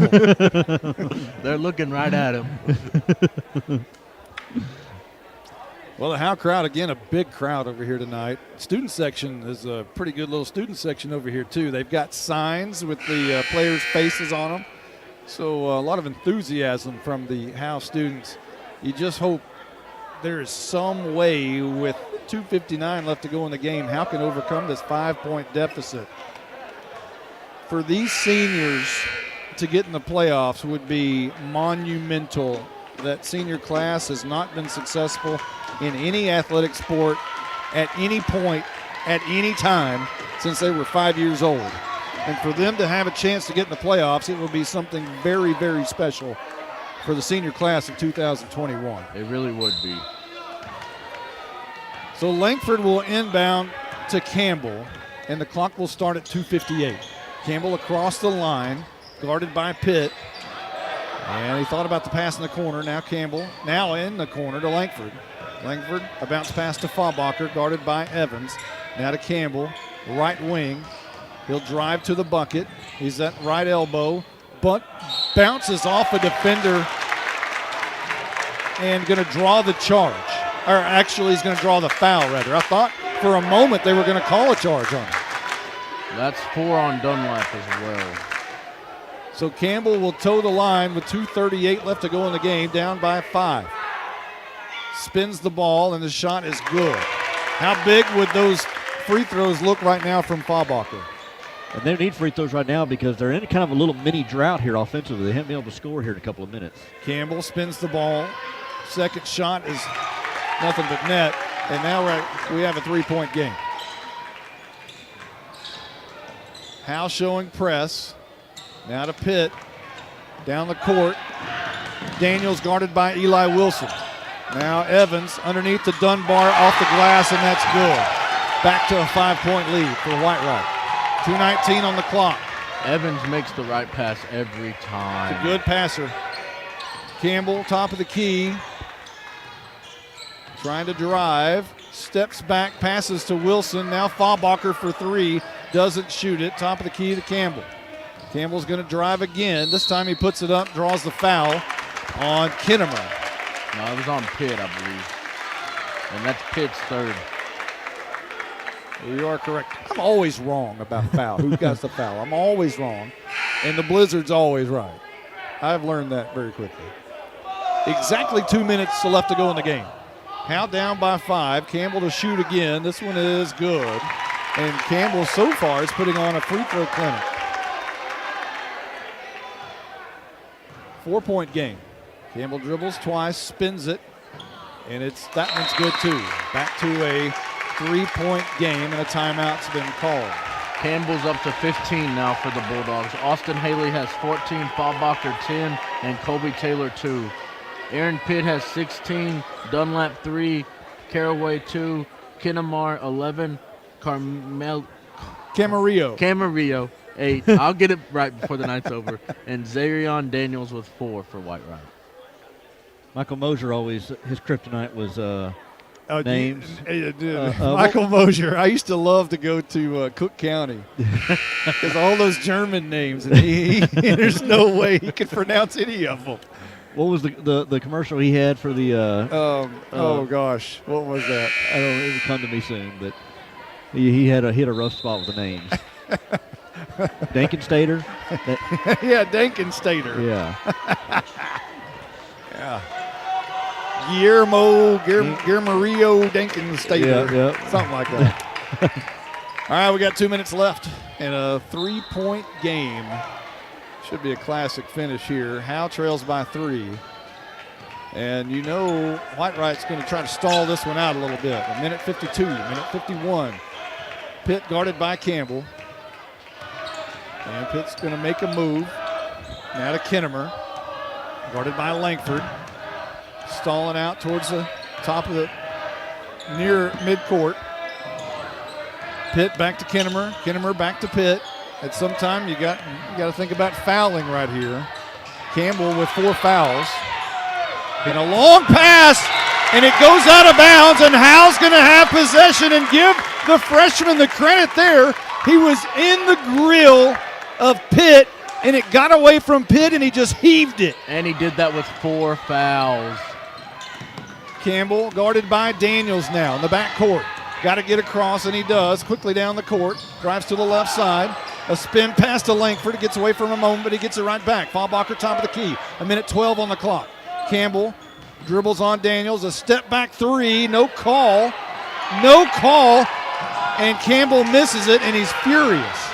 They're looking right at him. Well, the Howe crowd, again, a big crowd over here tonight. Student section is a pretty good little student section over here, too. They've got signs with the players' faces on them. So a lot of enthusiasm from the Howe students. You just hope there is some way with 2:59 left to go in the game, Howe can overcome this 5-point deficit. For these seniors to get in the playoffs would be monumental. That senior class has not been successful in any athletic sport at any point, at any time since they were 5 years old. And for them to have a chance to get in the playoffs, it will be something very, very special for the senior class of 2021. It really would be. So Langford will inbound to Campbell, and the clock will start at 2:58. Campbell across the line, guarded by Pitt. And he thought about the pass in the corner. Now Campbell, now in the corner to Langford. Langford, a bounce pass to Faubacher, guarded by Evans. Now to Campbell, right wing. He'll drive to the bucket. He's at right elbow, but bounces off a defender and going to draw the charge. Or actually, he's going to draw the foul, rather. I thought for a moment they were going to call a charge on him. That's 4 on Dunlap as well. So Campbell will toe the line with 2:38 left to go in the game, down by 5. Spins the ball, and the shot is good. How big would those free throws look right now from Faubacher? And they need free throws right now because they're in kind of a little mini drought here offensively. They haven't been able to score here in a couple of minutes. Campbell spins the ball. Second shot is nothing but net, and now we have a 3-point game. Howe showing press. Now to Pitt. Down the court. Daniels guarded by Eli Wilson. Now Evans underneath the Dunbar off the glass, and that's good. Back to a 5-point lead for Whitewright. 2:19 on the clock. Evans makes the right pass every time. It's a good passer. Campbell, top of the key. Trying to drive. Steps back, passes to Wilson. Now Faubacher for 3. Doesn't shoot it. Top of the key to Campbell. Campbell's going to drive again. This time he puts it up, draws the foul on Kinnemer. No, it was on Pitt, I believe. And that's Pitt's third. You are correct. I'm always wrong about foul. Who got the foul? I'm always wrong. And the Blizzard's always right. I've learned that very quickly. Exactly 2 minutes left to go in the game. Howe down by 5. Campbell to shoot again. This one is good. And Campbell so far is putting on a free throw clinic. 4-point game. Campbell dribbles twice, spins it, and that one's good too. Back to a 3-point game, and a timeout's been called. Campbell's up to 15 now for the Bulldogs. Austin Haley has 14, Faubacher 10, and Colby Taylor 2. Aaron Pitt has 16, Dunlap 3, Caraway 2, Kinnemar 11, Camarillo 8. I'll get it right before the night's over. And Zarion Daniels with 4 for Whitewright. Michael Mosier always, his kryptonite was names. Michael Mosier. I used to love to go to Cook County because all those German names, and there's no way he could pronounce any of them. What was the commercial he had for the? Oh gosh, what was that? I don't know. It will come to me soon, but he had a rough spot with the names. Dankenstater. Yeah, Dankenstater. Yeah. Yeah. Guillermo Dankenstater. Yeah. Something like that. All right, we got 2 minutes left in a 3-point game. Should be a classic finish here. Howe trails by 3. And you know Whitewright's going to try to stall this one out a little bit. A minute 52, minute 51. Pitt guarded by Campbell. And Pitt's going to make a move. Now to Kinnemer. Guarded by Langford. Stalling out towards the top of the near midcourt. Pitt back to Kinnemer. Kinnemer back to Pitt. At some time you got to think about fouling right here. Campbell with 4 fouls. And a long pass, and it goes out of bounds, and Howe's going to have possession, and give the freshman the credit there. He was in the grill of Pitt, and it got away from Pitt, and he just heaved it. And he did that with 4 fouls. Campbell guarded by Daniels now in the backcourt. Got to get across, and he does. Quickly down the court. Drives to the left side. A spin pass to Langford. He gets away from him a moment, but he gets it right back. Faubacher top of the key. 1:12 on the clock. Campbell dribbles on Daniels. A step back three. No call. No call. And Campbell misses it, and he's furious.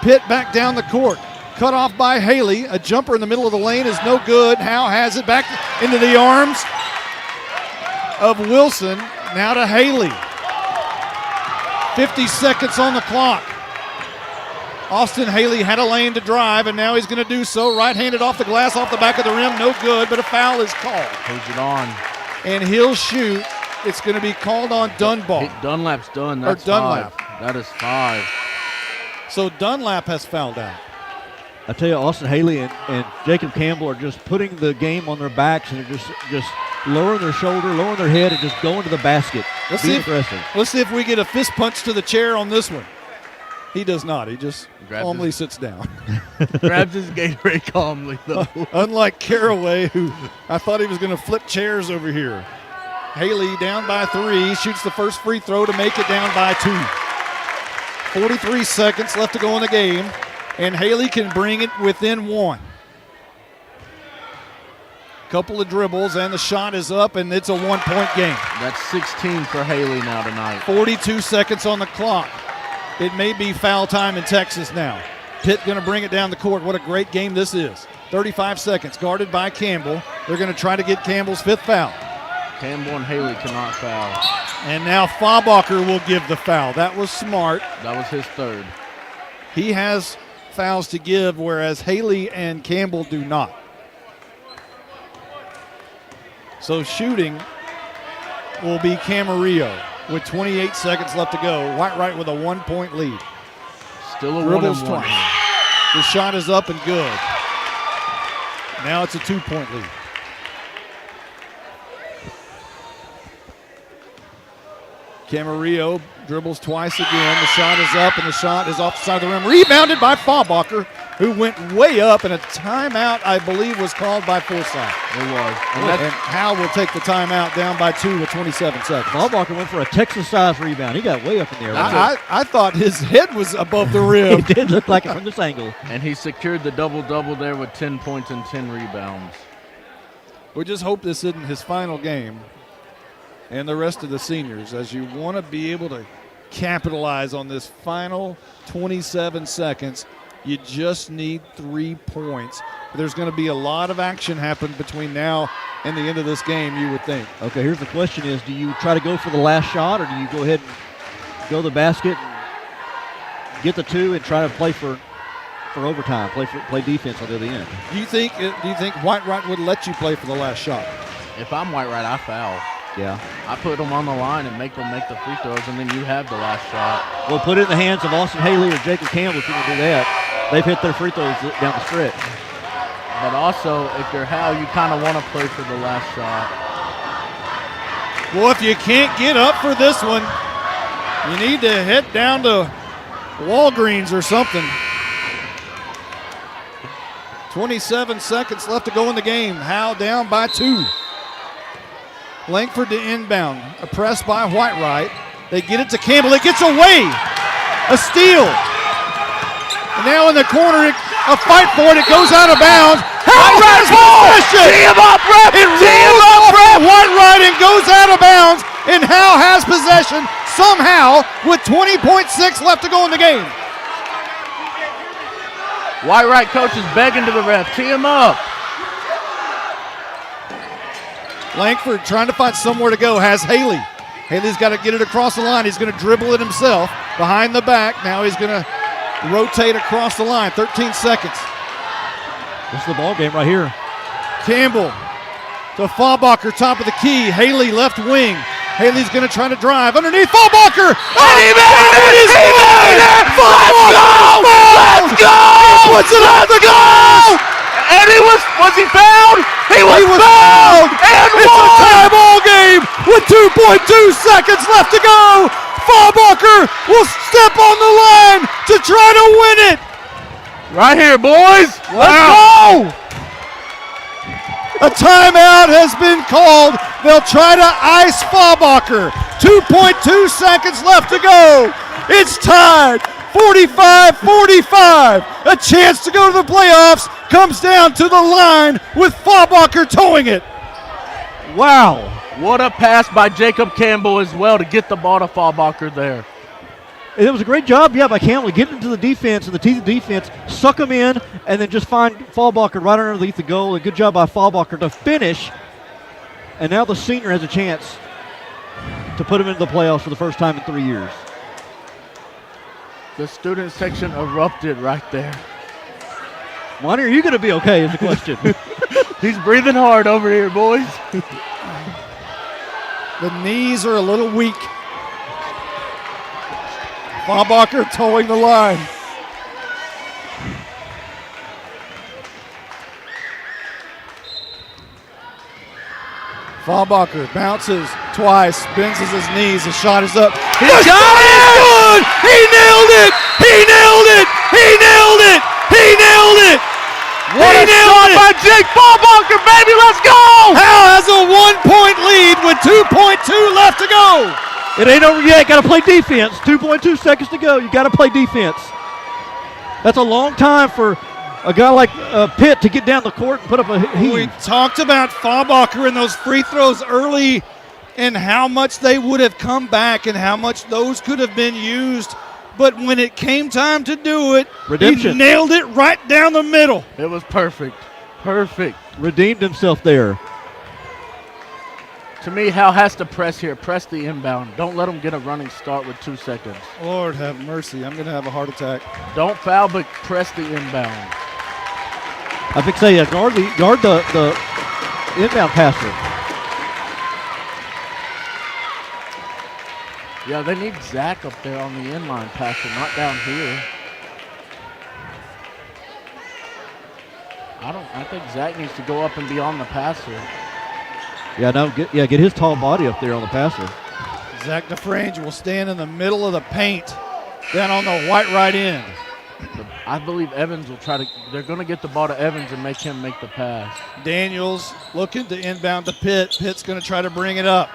Pitt back down the court. Cut off by Haley. A jumper in the middle of the lane is no good. Howe has it back into the arms of Wilson. Now to Haley. 50 seconds on the clock. Austin Haley had a lane to drive, and now he's going to do so. Right-handed off the glass, off the back of the rim. No good, but a foul is called. Holds it on. And he'll shoot. It's going to be called on Dunbar. Dunlap's done. That's Dunlap. 5. That is 5. So Dunlap has fouled out. I tell you, Austin Haley and Jacob Campbell are just putting the game on their backs, and they're just lowering their shoulder, lowering their head, and just going to the basket. Being aggressive. Let's see if we get a fist punch to the chair on this one. He does not. He just calmly sits down. Grabs his Gatorade calmly, though. Unlike Caraway, who I thought he was going to flip chairs over here. Haley down by 3, shoots the first free throw to make it down by 2. 43 seconds left to go in the game, and Haley can bring it within 1. Couple of dribbles, and the shot is up, and it's a 1-point game. That's 16 for Haley now tonight. 42 seconds on the clock. It may be foul time in Texas now. Pitt going to bring it down the court. What a great game this is. 35 seconds, guarded by Campbell. They're going to try to get Campbell's 5th foul. Campbell and Haley cannot foul. And now Faubacher will give the foul. That was smart. That was his 3rd. He has fouls to give, whereas Haley and Campbell do not. So shooting will be Camarillo with 28 seconds left to go. Whitewright with a 1-point lead. Still a Dribbles 1-1. twice. The shot is up and good. Now it's a 2-point lead. Camarillo dribbles twice again. The shot is up, and the shot is off the side of the rim. Rebounded by Faubacher, who went way up, and a timeout, I believe, was called by Forsyth. It was. And Howe will take the timeout down by 2 with 27 seconds. Faubacher went for a Texas-sized rebound. He got way up in the air. I thought his head was above the rim. It did look like it from this angle. And he secured the double-double there with 10 points and 10 rebounds. We just hope this isn't his final game, and the rest of the seniors, as you want to be able to capitalize on this final 27 seconds. You just need 3 points. There's going to be a lot of action happen between now and the end of this game, you would think. Okay, here's the question is, do you try to go for the last shot, or do you go ahead and go to the basket and get the 2 and try to play for overtime, play defense on the other end? Do you think Whitewright would let you play for the last shot? If I'm Whitewright, I foul. Yeah. I put them on the line and make them make the free throws, and then you have the last shot. Well, put it in the hands of Austin Haley or Jacob Campbell if you can do that. They've hit their free throws down the stretch. But also, if you're Howe, you kind of want to play for the last shot. Well, if you can't get up for this one, you need to head down to Walgreens or something. 27 seconds left to go in the game. Howe down by 2. Langford to inbound. A press by Whitewright. They get it to Campbell. It gets away. A steal. And now in the corner, a fight for it. It goes out of bounds. Whitewright possession. Tee him up, ref. It rolls off Whitewright and goes out of bounds. And Howe has possession somehow with 20.6 left to go in the game. Whitewright coach is begging to the ref. Tee him up. Langford trying to find somewhere to go, has Haley. Haley's got to get it across the line. He's going to dribble it himself behind the back. Now he's going to rotate across the line. 13 seconds. This is the ball game right here. Campbell to Faubacher, top of the key. Haley left wing. Haley's going to try to drive underneath Faubacher. And he made it! He made it! Let's go! Puts it on the goal! And was he fouled? He was fouled! And it's a tie ball game with 2.2 seconds left to go. Faubacher will step on the line to try to win it. Right here, boys. Let's go! A timeout has been called They'll try to ice Fallbacher. 2.2 seconds left to go. It's tied. 45-45. A chance to go to the playoffs comes down to the line with Fallbacher towing it. Wow. What a pass by Jacob Campbell as well to get the ball to Fallbacher there. It was a great job, by Campbell to get into the defense and the teeth of defense, suck them in, and then just find Fallbacher right underneath the goal. A good job by Fallbacher to finish. And now the senior has a chance to put him into the playoffs for the first time in 3 years. The student section erupted right there. Monty, are you going to be okay is the question. He's breathing hard over here, boys. The knees are a little weak. Fallbacher towing the line. Fallbacher bounces twice, bends his knees, the shot is up. He got it! Good! He nailed it! He nailed it! He nailed it! He nailed it! What a shot by Jake Fallbacher, baby, let's go! Howe has a 1-point lead with 2.2 left to go. It ain't over yet. Got to play defense. 2.2 seconds to go. You got to play defense. That's a long time for a guy like Pitt to get down the court and put up a heave. We talked about Fallbacher and those free throws early and how much they would have come back and how much those could have been used. But when it came time to do it, Redemption. he nailed it right down the middle. It was perfect. Perfect. Redeemed himself there. To me, Howe has to press here. Press the inbound. Don't let him get a running start with 2 seconds. Lord have mercy. I'm going to have a heart attack. Don't foul, but press the inbound. I think say guard the inbound passer. Yeah, they need Zach up there on the inline passer, not down here. I think Zach needs to go up and be on the passer. Yeah, no, get his tall body up there on the passer. Zach DeFrange will stand in the middle of the paint down on the Whitewright end. I believe Evans will try to – they're going to get the ball to Evans and make him make the pass. Daniels looking to inbound to Pitt. Pitt's going to try to bring it up.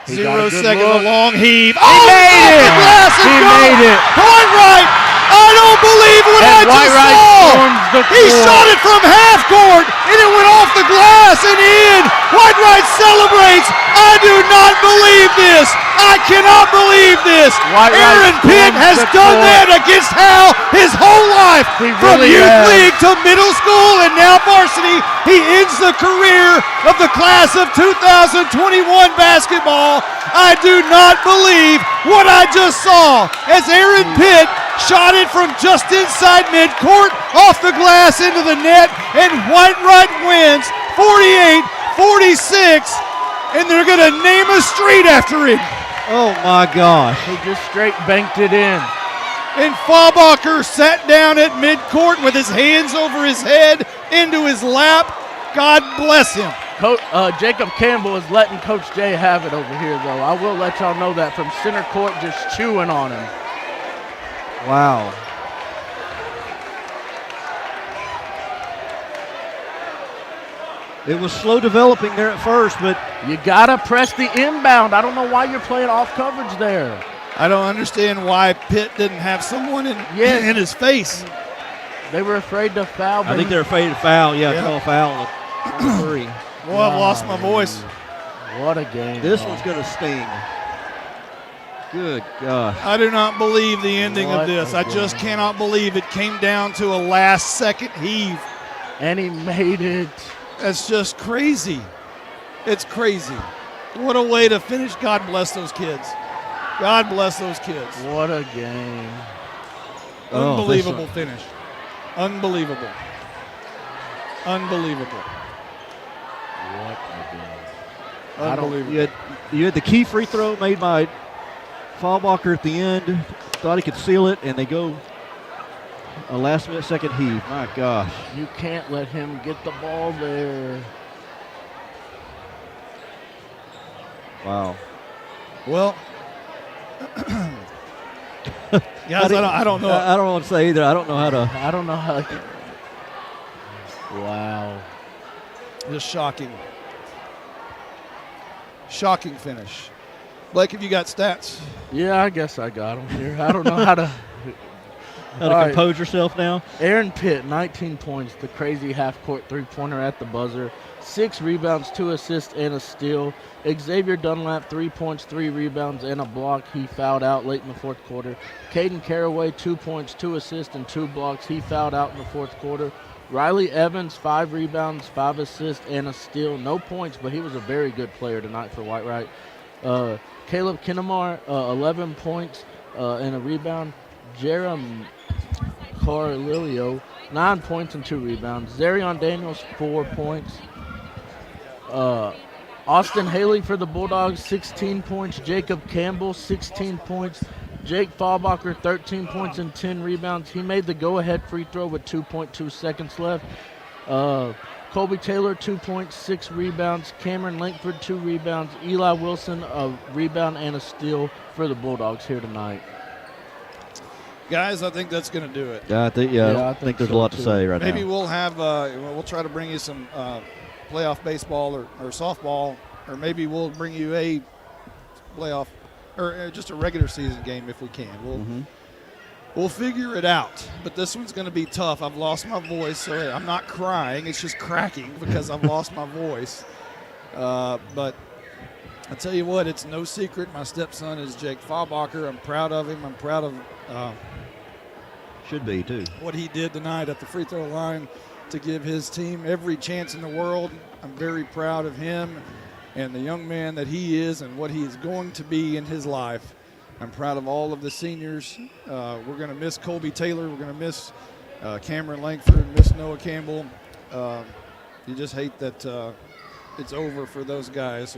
He 0 got a good seconds, look. a long heave. He made it! He made it! Whitewright! I don't believe what I just Whitewright saw! storms the He court. shot it from half court, and it went off the glass and in. Whitewright celebrates. I do not believe this. I cannot believe this. Whitewright Aaron Pitt storms has the done court. that against Howe his whole life. He From really youth has. league to middle school and now varsity, he ends the career of the class of 2021 basketball. I do not believe what I just saw as Aaron Pitt shot it from just inside midcourt, off the glass into the net, and Whitewright wins 48-46, and they're going to name a street after him. Oh, my gosh. He just straight banked it in. And Fallbacher sat down at midcourt with his hands over his head into his lap. God bless him. Jacob Campbell is letting Coach Jay have it over here, though. I will let y'all know that from center court, just chewing on him. Wow. It was slow developing there at first, but You got to press the inbound. I don't know why you're playing off coverage there. I don't understand why Pitt didn't have someone in his face. They were afraid to foul. I think they're afraid to foul. Yeah, call a foul on the 3. Boy, I've lost my voice. What a game. This one's going to sting. Good gosh. I do not believe the ending What of this. a I just game. cannot believe it came down to a last-second heave. And he made it. That's just crazy. It's crazy. What a way to finish. God bless those kids. God bless those kids. What a game. Oh, Unbelievable finish. Unbelievable. Unbelievable. What a game. I don't- Unbelievable. You had the key free throw made by Fallbacher at the end. Thought he could seal it, and they go a last-minute second heave. My gosh. You can't let him get the ball there. Wow. Well, guys, I don't know. I don't know what to say either. I don't know how to. I don't know how. Wow. Just shocking. Shocking finish. Blake, have you got stats? Yeah, I guess I got him here. I don't know how to. How to All right. compose yourself now? Aaron Pitt, 19 points, the crazy half-court three-pointer at the buzzer. 6 rebounds, 2 assists, and a steal. Xavier Dunlap, 3 points, 3 rebounds, and a block. He fouled out late in the fourth quarter. Caden Caraway, 2 points, 2 assists, and 2 blocks. He fouled out in the fourth quarter. Riley Evans, 5 rebounds, 5 assists, and a steal. No points, but he was a very good player tonight for Whitewright. Caleb Kinnemar, 11 points and a rebound. Jerem Carlilio, 9 points and 2 rebounds. Zarion Daniels, 4 points. Austin Haley for the Bulldogs, 16 points. Jacob Campbell, 16 points. Jake Fallbacher, 13 points and 10 rebounds. He made the go-ahead free throw with 2.2 seconds left. Colby Taylor, 2 points, 6 rebounds. Cameron Lankford, 2 rebounds. Eli Wilson, a rebound and a steal for the Bulldogs here tonight. Guys, I think that's going to do it. Yeah, I don't think there's so a lot to too. say right Maybe now. we'll have we'll try to bring you some playoff baseball or softball, or maybe we'll bring you a playoff or just a regular season game if we can. We'll figure it out. But this one's going to be tough. I've lost my voice, so I'm not crying. It's just cracking because I've lost my voice. But I tell you what, it's no secret. My stepson is Jake Fallbacher. I'm proud of him. I'm proud of Should be, too. what he did tonight at the free throw line to give his team every chance in the world. I'm very proud of him and the young man that he is and what he is going to be in his life. I'm proud of all of the seniors. We're going to miss Colby Taylor. We're going to miss Cameron Lankford, miss Noah Campbell. You just hate that it's over for those guys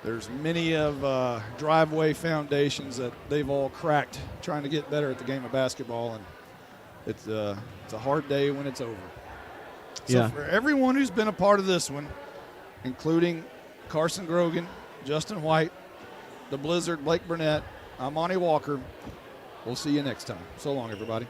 there's many of driveway foundations that they've all cracked trying to get better at the game of basketball, and it's a hard day when it's over. So Yeah. for everyone who's been a part of this one, including Carson Grogan, Justin White, the Blizzard, Blake Burnett, I'm Monty Walker. We'll see you next time. So long, everybody.